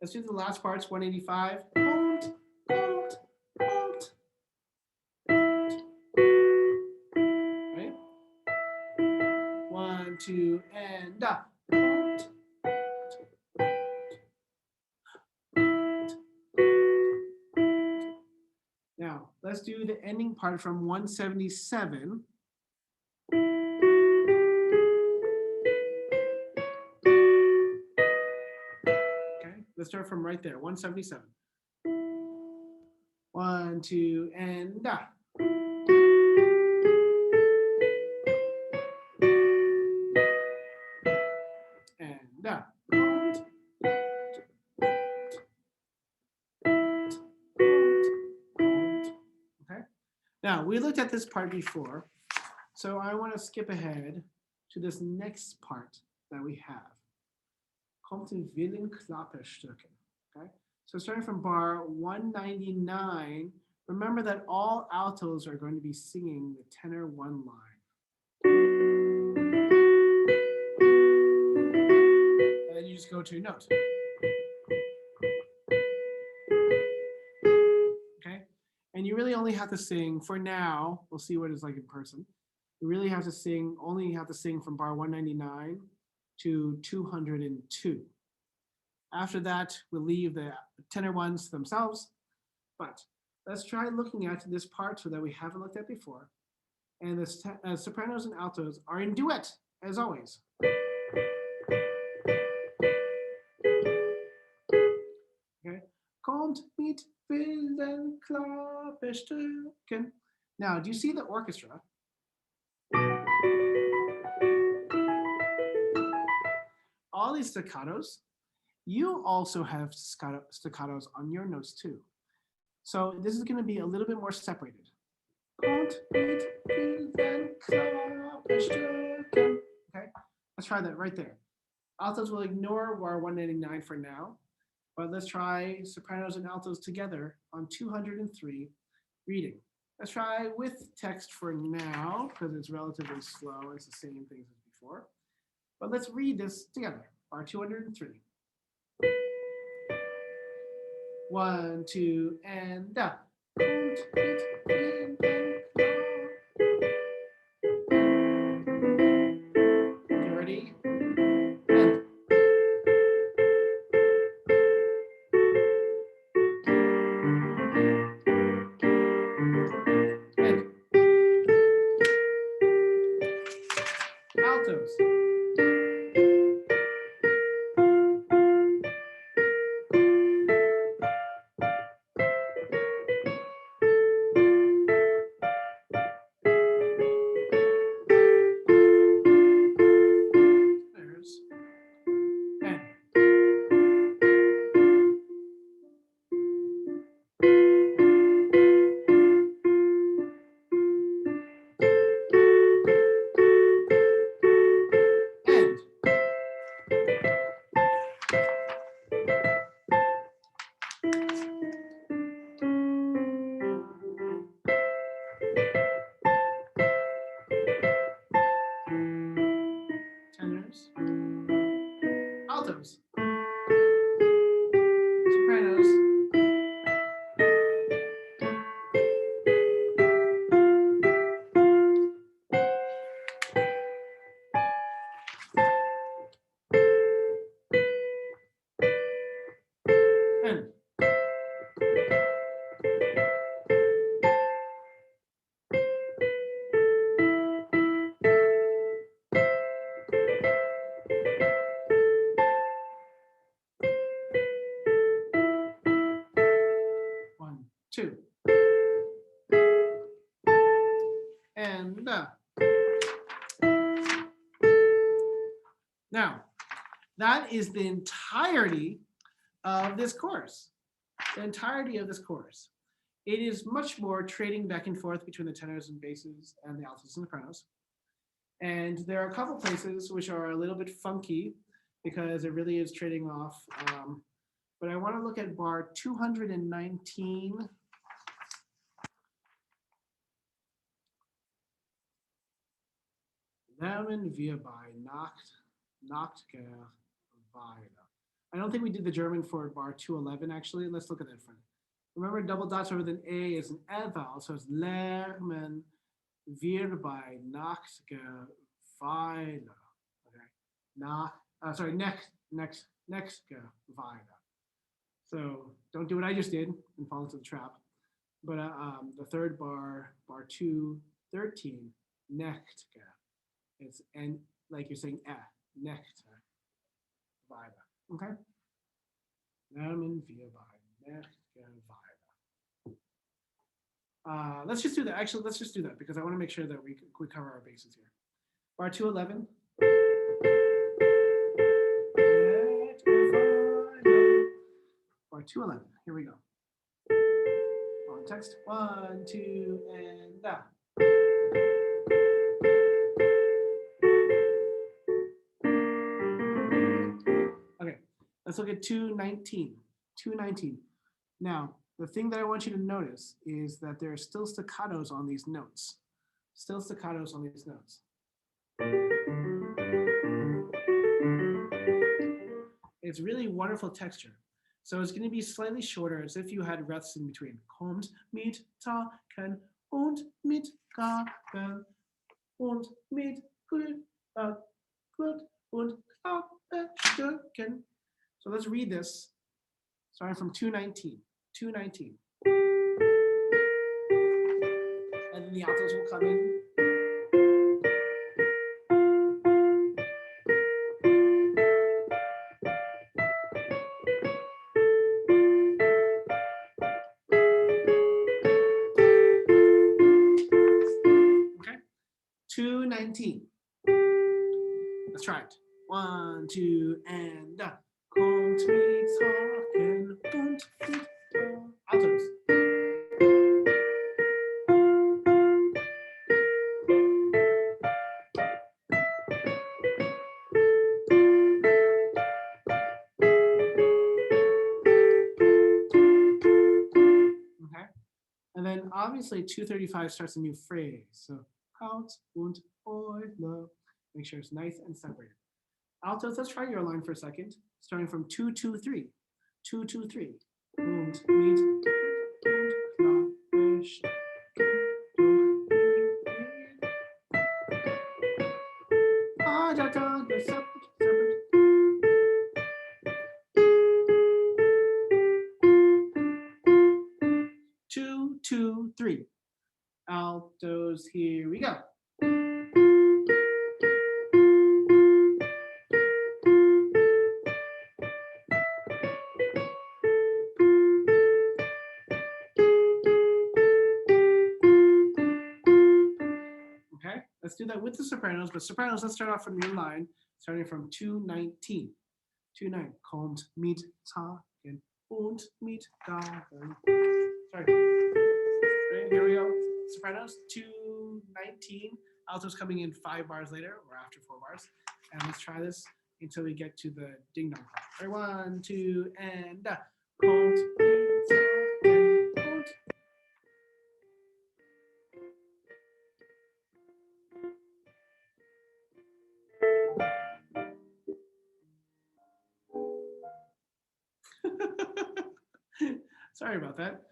Let's do the last parts, 185. Hold, hold, hold. Right? 1, 2, and up. Hold. Now, let's do the ending part from 177. Okay, let's start from right there, 177. 1, 2, and up. And up. Okay. Now, we looked at this part before, so I want to skip ahead to this next part that we have. Kommt in vielen Klapperstücken. Okay. So starting from bar 199, remember that all altos are going to be singing the tenor one line. And then you just go to your note. Okay. And you really only have to sing, for now, we'll see what it's like in person. You really have to sing, only have to sing from bar 199 to 202. After that, we'll leave the tenor ones to themselves. But let's try looking at this part that we haven't looked at before. And the sopranos and altos are in duet, as always. Okay. Kommt mit wilden Klapperstücken. Now, do you see the orchestra? All these staccatos, you also have staccatos on your notes too. So this is going to be a little bit more separated. Okay, let's try that right there. Altos will ignore bar 199 for now, but let's try sopranos and altos together on 203 reading. Let's try with text for now, because it's relatively slow. It's the same things as before. But let's read this together, bar 203. 1, 2, and up. Okay, ready? And. And. Altos. There's. And. And. Tenors. Altos. Sopranos. And. One, two. And now, that is the entirety of this course. The entirety of this course. It is much more trading back and forth between the tenors and basses and the altos and sopranos. And there are a couple places which are a little bit funky because it really is trading off. But I want to look at bar 219. Nehmen wir bei Nacht, Nachtkehr weiter. I don't think we did the German for bar 211, actually. Let's look at that friend. Remember, double dots over the A is an E vowel, so it's lernen wir bei Nacht geweihen. Okay. Next geweihen. So don't do what I just did and fall into the trap. But the third bar, bar 213, next. It's and like you're saying, next. Okay. Namen wir bei Nacht geweihen. Let's just do that. Actually, let's just do that because I want to make sure that we cover our bases here. Bar 211. Bar 211. Here we go. On text. 1, 2, and da. Okay, let's look at 219. 219. Now, the thing that I want you to notice is that there are still staccatos on these notes. Still staccatos on these notes. It's really wonderful texture. So it's going to be slightly shorter, as if you had breaths in between. Kommt mit Tagen und mit Gaben und mit Gut und Stücken. So let's read this, starting from 219. 219. And then the altos will come in. Okay, 219. Let's try it. 1, 2, and kommt mit Tagen und mit altos. Okay, and then obviously 235 starts a new phrase. So Kaut und Eule. Make sure it's nice and separated. Altos, let's try your line for a second, starting from 223. 223. Und mit und separate. 2, 2, 3. Altos, here we go. Okay, let's do that with the sopranos, but sopranos, let's start off from your line, starting from 219. 29. Kommt mit Tagen und mit Gaben. Sorry. Right, here we go. Sopranos, 219. Altos coming in 5 bars later, or after 4 bars. And let's try this until we get to the ding dong part. Right, 1, 2, and kommt mit Tagen und. Sorry about that.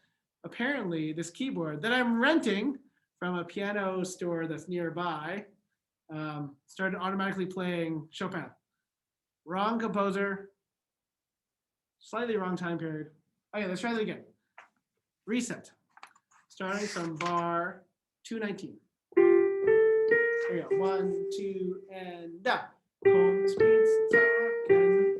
Apparently, this keyboard that I'm renting from a piano store that's nearby started automatically playing Chopin. Wrong composer, slightly wrong time period. Okay, let's try that again. Reset. Starting from bar 219. Here we go. 1, 2, and da. Kommt mit Tagen.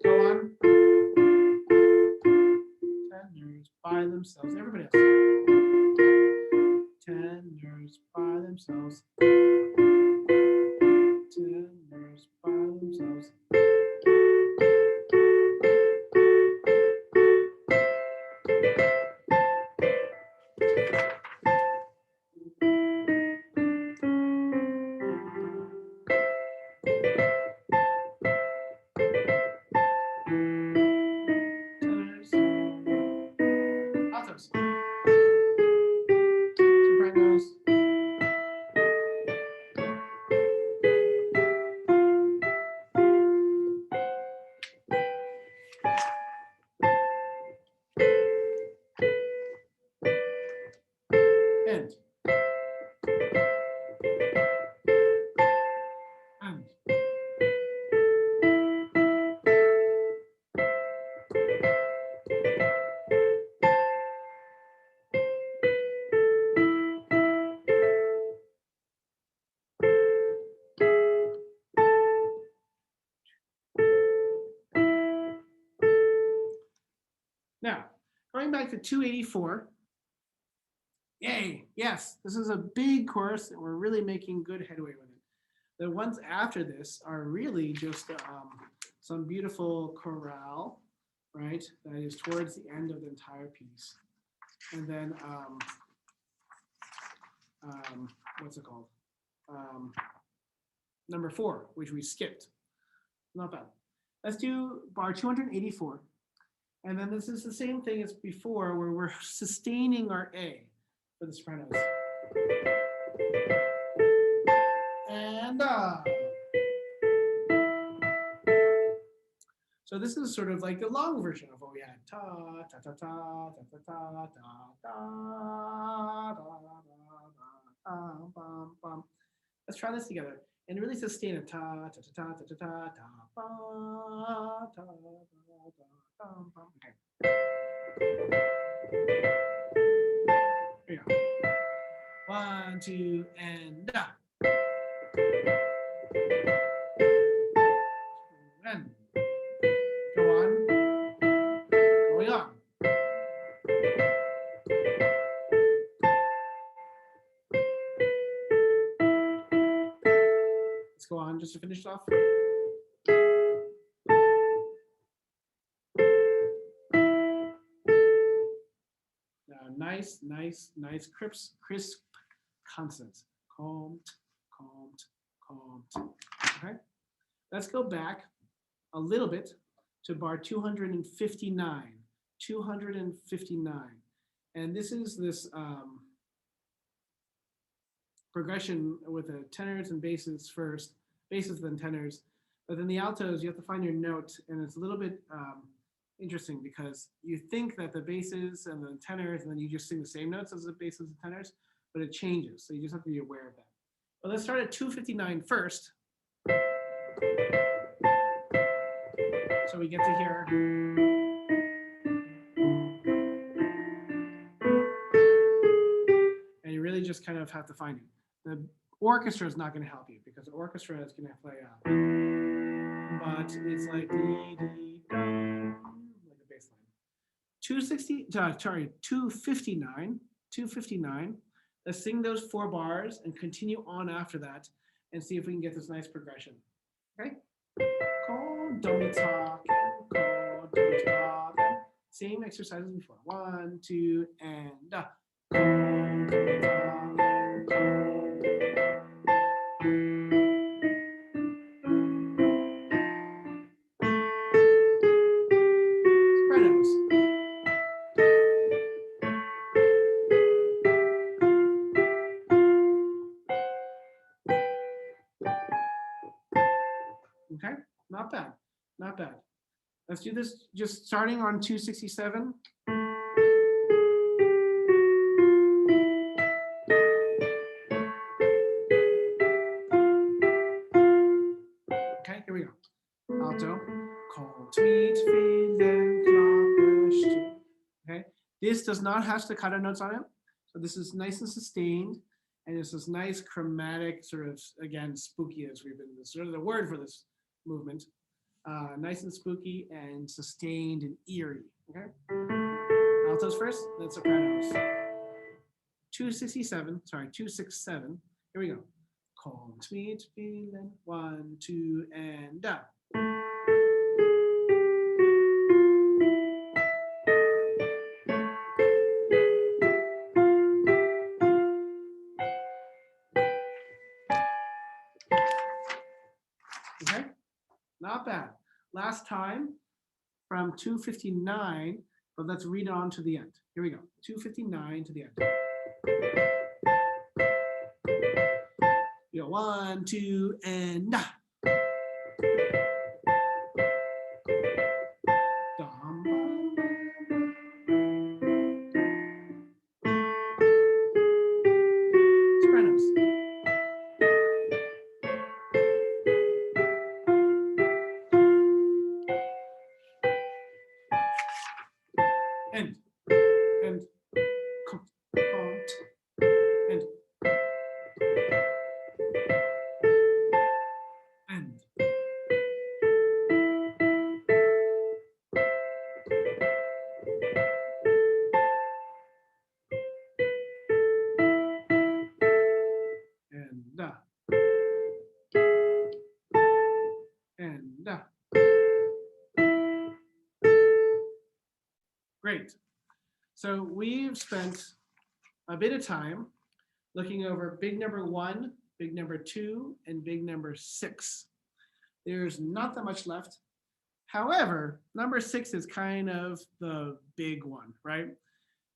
Go on. Tenors by themselves. Everybody else. Tenors by themselves. Tenors by themselves. going back to 284. Yay, yes, this is a big chorus and we're really making good headway with it. The ones after this are really just some beautiful chorale, right? That is towards the end of the entire piece. And then, what's it called? Number 4, which we skipped. Not bad. Let's do bar 284. And then this is the same thing as before, where we're sustaining our A for the sopranos. And so this is sort of like the long version of what we had. Ta ta ta ta ta ta ta ta ta bum bum. Let's try this together and really sustain it. Ta ta ta ta ta ta ta ta ba ta ta bum bum. Okay. Here we go. 1, 2, and da. And go on. Going on. Let's go on just to finish off. Nice, crisp consonants. Calmed. Okay. Let's go back a little bit to bar 259. 259. And this is this progression with the tenors and basses first, basses then tenors. But then the altos, you have to find your note, and it's a little bit interesting because you think that the basses and the tenors, and then you just sing the same notes as the basses and tenors, but it changes. So you just have to be aware of that. But let's start at 259 first. So we get to hear. And you really just kind of have to find it. The orchestra is not going to help you because the orchestra is going to play but it's like dee, dee, da, like a bass line. 259. Let's sing those 4 bars and continue on after that and see if we can get this nice progression. Okay? Call, dummy talk, call, dummy talk. Same exercise as before. 1, 2, and da. Call, dummy talk, call. Sopranos. Okay, not bad, not bad. Let's do this just starting on 267. Okay, here we go. Alto. Cold, sweet feeling, clock. Okay, this does not have staccato notes on it. So this is nice and sustained. And it's this nice chromatic sort of, again, spooky as we've been, sort of the word for this movement. Nice and spooky and sustained and eerie. Okay. Altos first, then sopranos. 267. Here we go. Cold, sweet feeling. 1, 2, and da. Okay, not bad. Last time from 259, but let's read it on to the end. Here we go. 259 to the end. You go 1, 2, and da. Dum, bum, sopranos. And and Da. Great. So we've spent a bit of time looking over big number 1, big number 2, and big number 6. There's not that much left. However, number 6 is kind of the big one, right?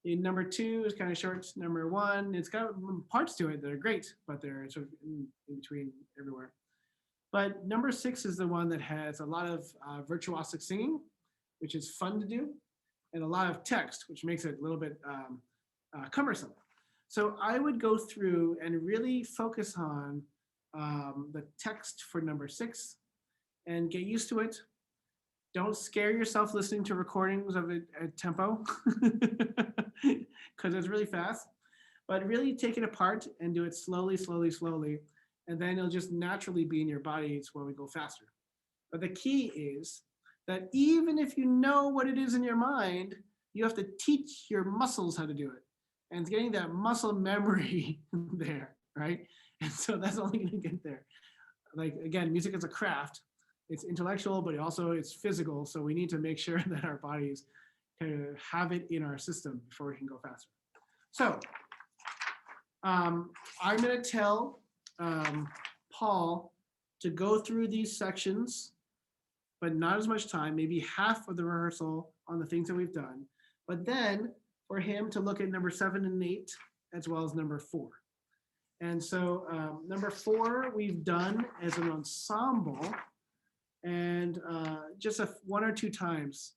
In number 2 is kind of short. Number 1, it's got parts to it that are great, but they're sort of in between everywhere. But number 6 is the one that has a lot of virtuosic singing, which is fun to do, and a lot of text, which makes it a little bit cumbersome. So I would go through and really focus on the text for number 6 and get used to it. Don't scare yourself listening to recordings of it at tempo because it's really fast, but really take it apart and do it slowly, slowly, slowly. And then it'll just naturally be in your bodies when we go faster. But the key is that even if you know what it is in your mind, you have to teach your muscles how to do it. And it's getting that muscle memory there, right? And so that's only gonna get there. Like, again, music is a craft. It's intellectual, but also it's physical. So we need to make sure that our bodies kind of have it in our system before we can go faster. So I'm gonna tell Paul to go through these sections, but not as much time, maybe half of the rehearsal on the things that we've done, but then for him to look at number 7 and 8, as well as number 4. And so number 4, we've done as an ensemble, and just 1 or 2 times.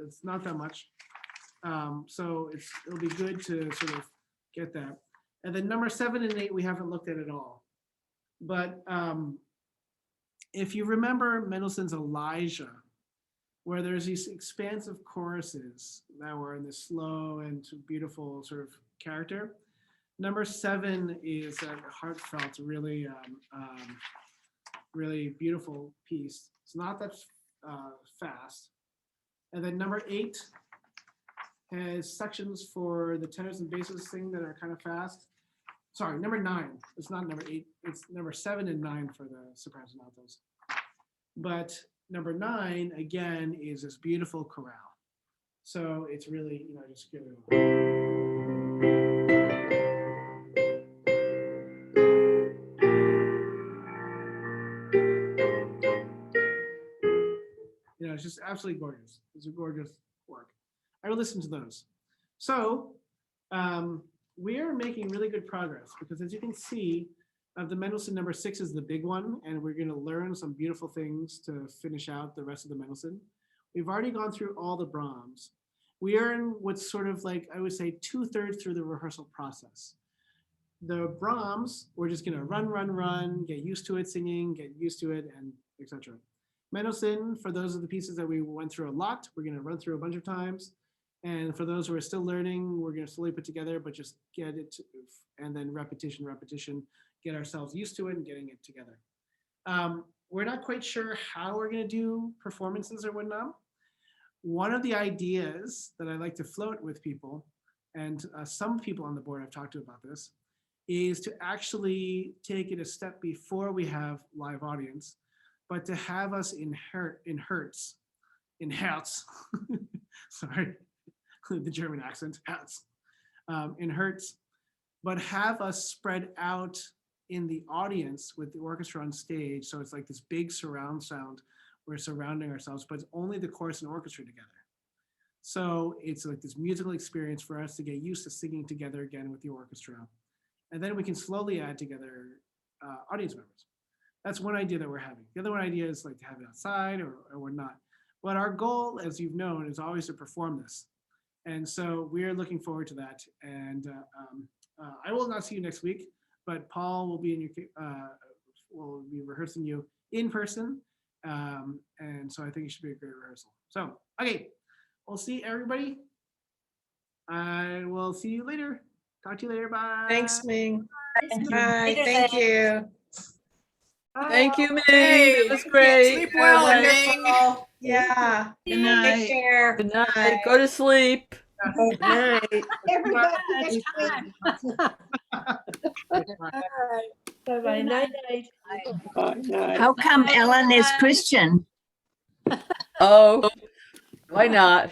It's not that much. So it'll be good to sort of get that. And then number 7 and 8, we haven't looked at all. But if you remember Mendelssohn's Elijah, where there's these expansive choruses that were in this slow and beautiful sort of character, number 7 is a heartfelt, really, really beautiful piece. It's not that fast. And then number 8 has sections for the tenors and basses thing that are kind of fast. Sorry, number 9. It's not number 8. It's number 7 and 9 for the sopranos and altos. But number 9, again, is this beautiful chorale. So it's really, just give it it's just absolutely gorgeous. It's a gorgeous work. I will listen to those. So we are making really good progress because, as you can see, the Mendelssohn number 6 is the big one, and we're going to learn some beautiful things to finish out the rest of the Mendelssohn. We've already gone through all the Brahms. We are in what's sort of like, I would say, 2/3 through the rehearsal process. The Brahms, we're just going to run, get used to it singing, get used to it, and etc. Mendelssohn, for those of the pieces that we went through a lot, we're going to run through a bunch of times. And for those who are still learning, we're going to slowly put together, but just get it, and then repetition, get ourselves used to it and getting it together. We're not quite sure how we're going to do performances or whatnot. One of the ideas that I like to float with people, and some people on the board I've talked to about this, is to actually take it a step before we have live audience, but to have us in hertz, sorry, the German accent, hertz, in hertz, but have us spread out in the audience with the orchestra on stage. So it's like this big surround sound. We're surrounding ourselves, but it's only the chorus and orchestra together. So it's like this musical experience for us to get used to singing together again with the orchestra. And then we can slowly add together audience members. That's one idea that we're having. The other one idea is like to have it outside or not. But our goal, as you've known, is always to perform this. And so we're looking forward to that. And I will not see you next week, but Paul will be will be rehearsing you in person. And so I think it should be a great rehearsal. So, okay, we'll see everybody. I will see you later. Talk to you later. Bye. Thanks, Ming. Thank you. Bye. Thank you. Thank you, Ming. Hey, That was great. sleep well, Ming. Wonderful. Yeah. Good night. Take care. Good night. Go to sleep. Good night. Everybody, Next time. Bye-bye. Night, night. Bye, night. How come Ellen is Christian? Oh, why not?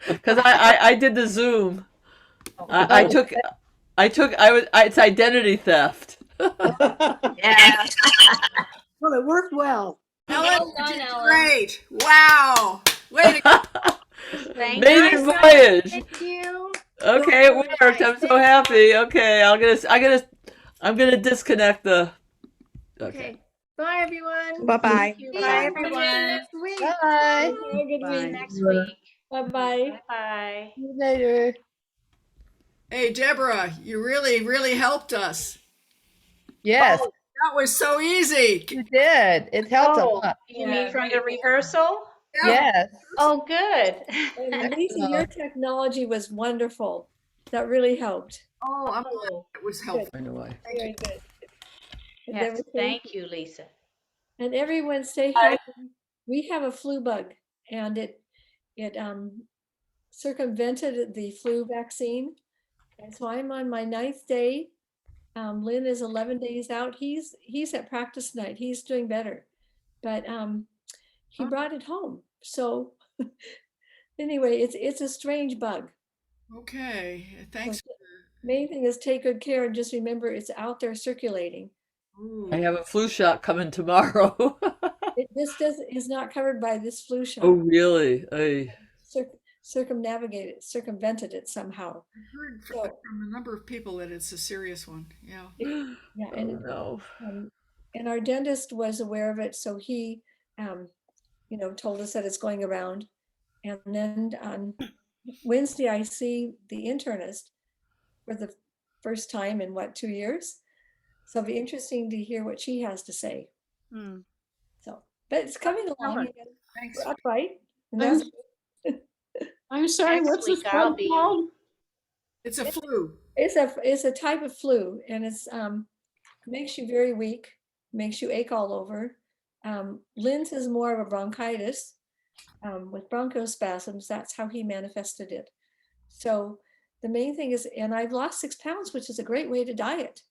Because I did the Zoom. I took it's identity theft. Yeah. Well, it worked well. Ellen, Well done, you did Ellen. great. Wow. Way to go. Thank Maiden you. voyage. Thank you. Okay, it worked. I'm so happy. Okay, I'm gonna disconnect the. Okay. Okay. Bye, everyone. Bye-bye. See you Bye, everyone. Next week. Bye. Have a good Bye. week. Next week. Bye-bye. Bye. See you later. Hey, Deborah, you really, really helped us. Yes, Oh, that was so easy. you did. It helped a Oh, lot. you mean from the rehearsal? Yes. Oh, good. And Lisa, your technology was wonderful. That really helped. Oh, I'm glad it was helpful. I know why. Thank Very you. good. And Yes, everything- thank you, Lisa. And everyone stay healthy. We have a flu bug and it circumvented the flu vaccine. And so I'm on my 9th day. Lynn is 11 days out. He's at practice tonight. He's doing better. But he brought it home. So anyway, it's a strange bug. Okay, thanks. Main thing is take good care and just remember it's out there circulating. Ooh. I have a flu shot coming tomorrow. Is not covered by this flu shot. Oh, really? Ay. Circumvented it somehow. I've heard So- from a number of people that it's a serious one. Yeah. Yeah, Oh, and no. and our dentist was aware of it, so he, told us that it's going around. And then on Wednesday, I see the internist for the first time in 2 years. So it'll be interesting to hear what she has to say. Hmm. So, but it's coming along. Ellen, again. Thanks. We're upright. And I'm- that's, I'm sorry, Next what's this week I'll bug be- called? It's a flu. it's a type of flu, and it's makes you very weak, makes you ache all over. Lynn's is more of a bronchitis with bronchospasms. That's how he manifested it. So the main thing is, and I've lost 6 pounds, which is a great way to diet.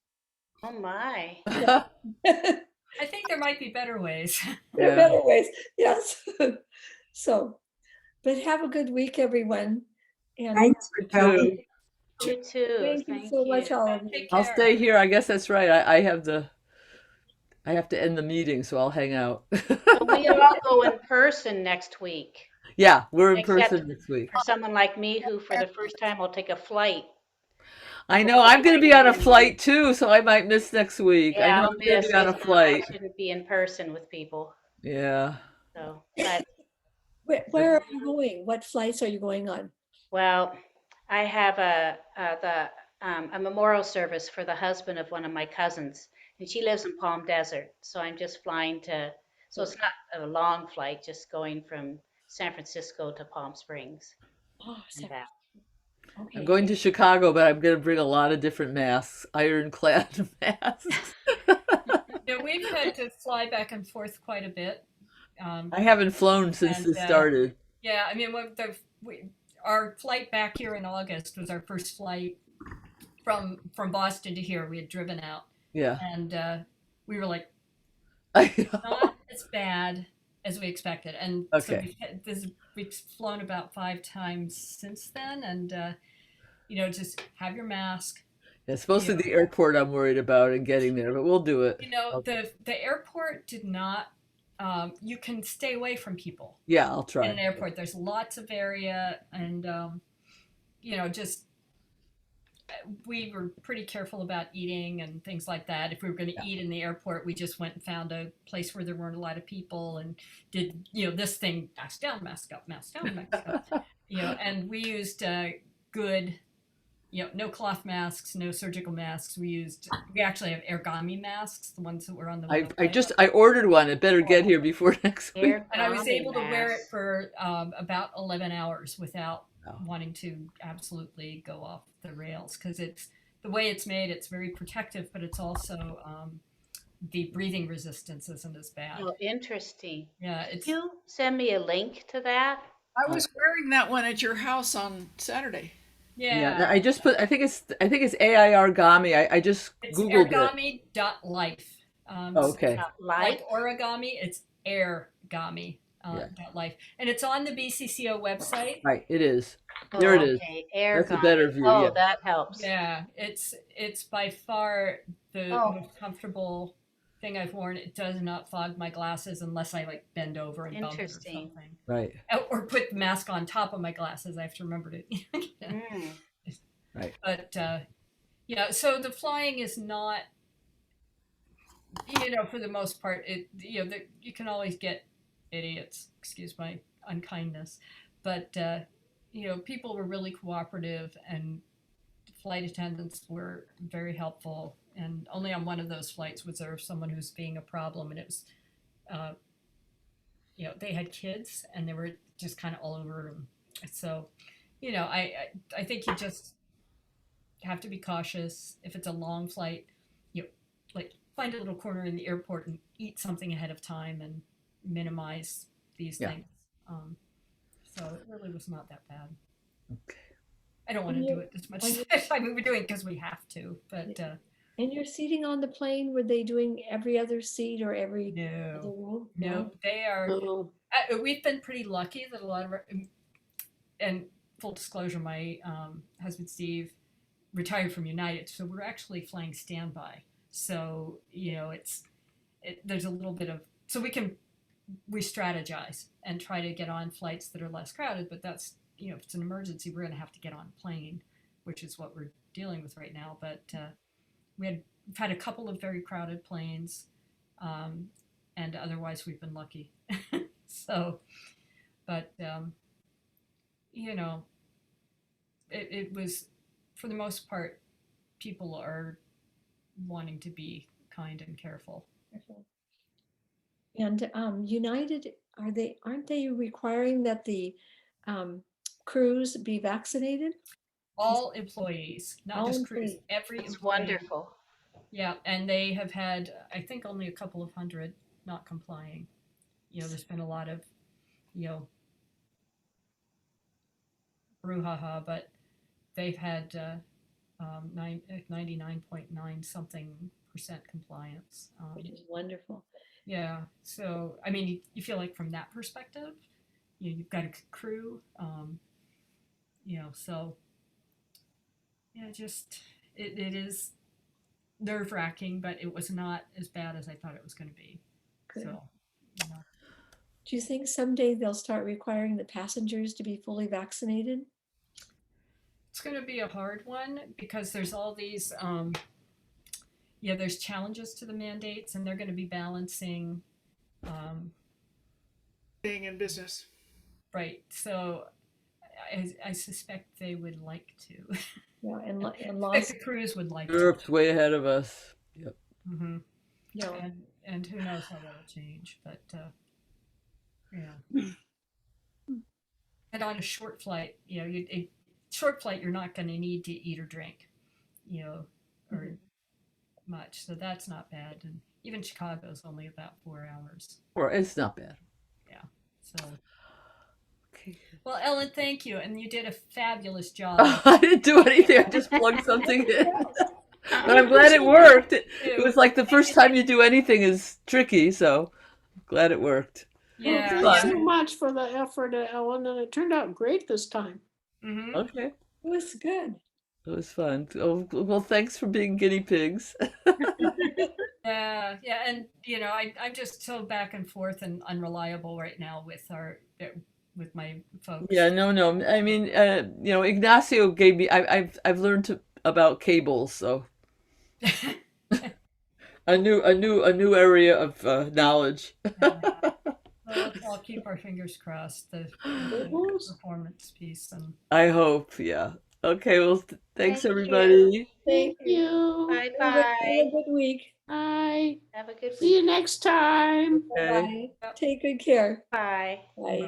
Oh, my. There I think there might be better ways. are Yeah. better ways, yes. So, but have a good week, everyone. And Thanks, Too. You too. thank you so much, all of you. Take I'll care. stay here. I guess that's right. I have to end the meeting, so I'll hang out. So we all go in person next week. Yeah, we're in Except- person this week. For someone like me who for the first time will take a flight. I know I'm going to be on a flight too, so I might miss next week. I Yeah, know I'll I'm going miss. to be on a I flight. shouldn't be in person with people. Yeah. So, but Where are you going? What flights are you going on? well, I have a memorial service for the husband of one of my cousins, and she lives in Palm Desert. So I'm just flying to. So it's not a long flight, just going from San Francisco to Palm Springs. Oh, And San- back. okay. I'm going to Chicago, but I'm going to bring a lot of different masks, ironclad masks. Yeah, we've had to fly back and forth quite a bit. I haven't flown since And, this started. Yeah, I mean, our flight back here in August was our first flight from Boston to here. We had driven out, Yeah. and we were like, I know. not as bad as we expected. And so Okay. we've flown about 5 times since then, and just have your mask. It's mostly the airport I'm worried about and getting there, but we'll do it. The airport did not. You can stay away from people. Yeah, I'll try. In an airport, there's lots of area, and just we were pretty careful about eating and things like that. If we were going to eat in the airport, we just went and found a place where there weren't a lot of people and did this thing: mask down, mask up, mask down, mask up. And we used good. No cloth masks, no surgical masks. We actually have Origami masks, the ones that were on the website. I ordered one. It better get here before next week. And I was able to wear it for about 11 hours without wanting to absolutely go off the rails, because it's the way it's made. It's very protective, but it's also the breathing resistance isn't as bad. Oh, interesting. Yeah, Can you send me a link to that? I was wearing that one at your house on Saturday. yeah. I just put. I think it's AI Origami. I just It's googled it. origami.life. Okay. Life? Like origami, it's airgami. Yeah. that life. And it's on the BCCO website. Right, it is. There it is. Okay, air That's a gun. better view, Oh, yeah. that helps. Yeah, it's by far the Oh. most comfortable thing I've worn. It does not fog my glasses unless I like bend over and bump it or Interesting. something. Right, Or put the mask on top of my glasses. I have to remember to. Mm. right. But yeah, so the flying is not, for the most part, you can always get idiots, excuse my unkindness, but people were really cooperative, and flight attendants were very helpful. And only on one of those flights was there someone who's being a problem, and it was, uh, they had kids, and they were just kind of all over them. So, I think you just have to be cautious. If it's a long flight, like find a little corner in the airport and eat something ahead of time and minimize these Yeah. things. So it really was not that bad. Okay. I don't want to do it as much as I mean, we're doing it because we have to, but And your seating on the plane, were they doing every other seat or every other no, row? no, they are. Oh, We've been pretty lucky that a lot of and full disclosure, my husband Steve retired from United, so we're actually flying standby. So there's a little bit of, so we strategize and try to get on flights that are less crowded. But that's, if it's an emergency, we're going to have to get on a plane, which is what we're dealing with right now. But we've had a couple of very crowded planes, and otherwise we've been lucky. So, but it was, for the most part, people are wanting to be kind and careful. And United, aren't they requiring that the crews be vaccinated? All employees, not All just crews, employees. every It's employee. wonderful. Yeah, and they have had, I think, only a couple of hundred not complying. There's been a lot of, brouhaha, but they've had 99.9 something percent compliance. Which is wonderful. Yeah, so I mean, you feel like from that perspective, you've got a crew, so yeah, just it is nerve wracking, but it was not as bad as I thought it was going to be. Good. So, Do you think someday they'll start requiring the passengers to be fully vaccinated? it's going to be a hard one because there's all these, there's challenges to the mandates, and they're going to be balancing. Being in business. Right. So I suspect they would like to. Yeah, and I laws. think the crews would like to. Europe's way ahead of us. Yep. Mm-hmm. Yeah. And who knows how that'll change, but yeah. And on a short flight, short flight, you're not going to need to eat or drink, or much. So that's not bad. And even Chicago's only about 4 hours. Or it's not bad. Yeah. So. Okay. Well, Ellen, thank you, and you did a fabulous job. I didn't do anything. I just plugged something in. But I'm glad it worked. It was like the first time you do anything is tricky, so glad it worked. Yeah. Well, thanks so much for the effort, Ellen, and it turned out great this time. Mm-hmm. Okay. It was good. It was fun. Oh, well, thanks for being guinea pigs. Yeah, and I'm just so back and forth and unreliable right now with my folks. Yeah, no. I mean, Ignacio gave me. I've learned about cables, so a new area of knowledge. Well, I'll keep our fingers crossed. The performance piece, and I hope. Yeah. Okay. Well, thanks Thank you. everybody. Thank you. Bye Have a bye. good week. Bye. Have a good See you week. next time. Okay. Bye. Take good care. Bye. Bye.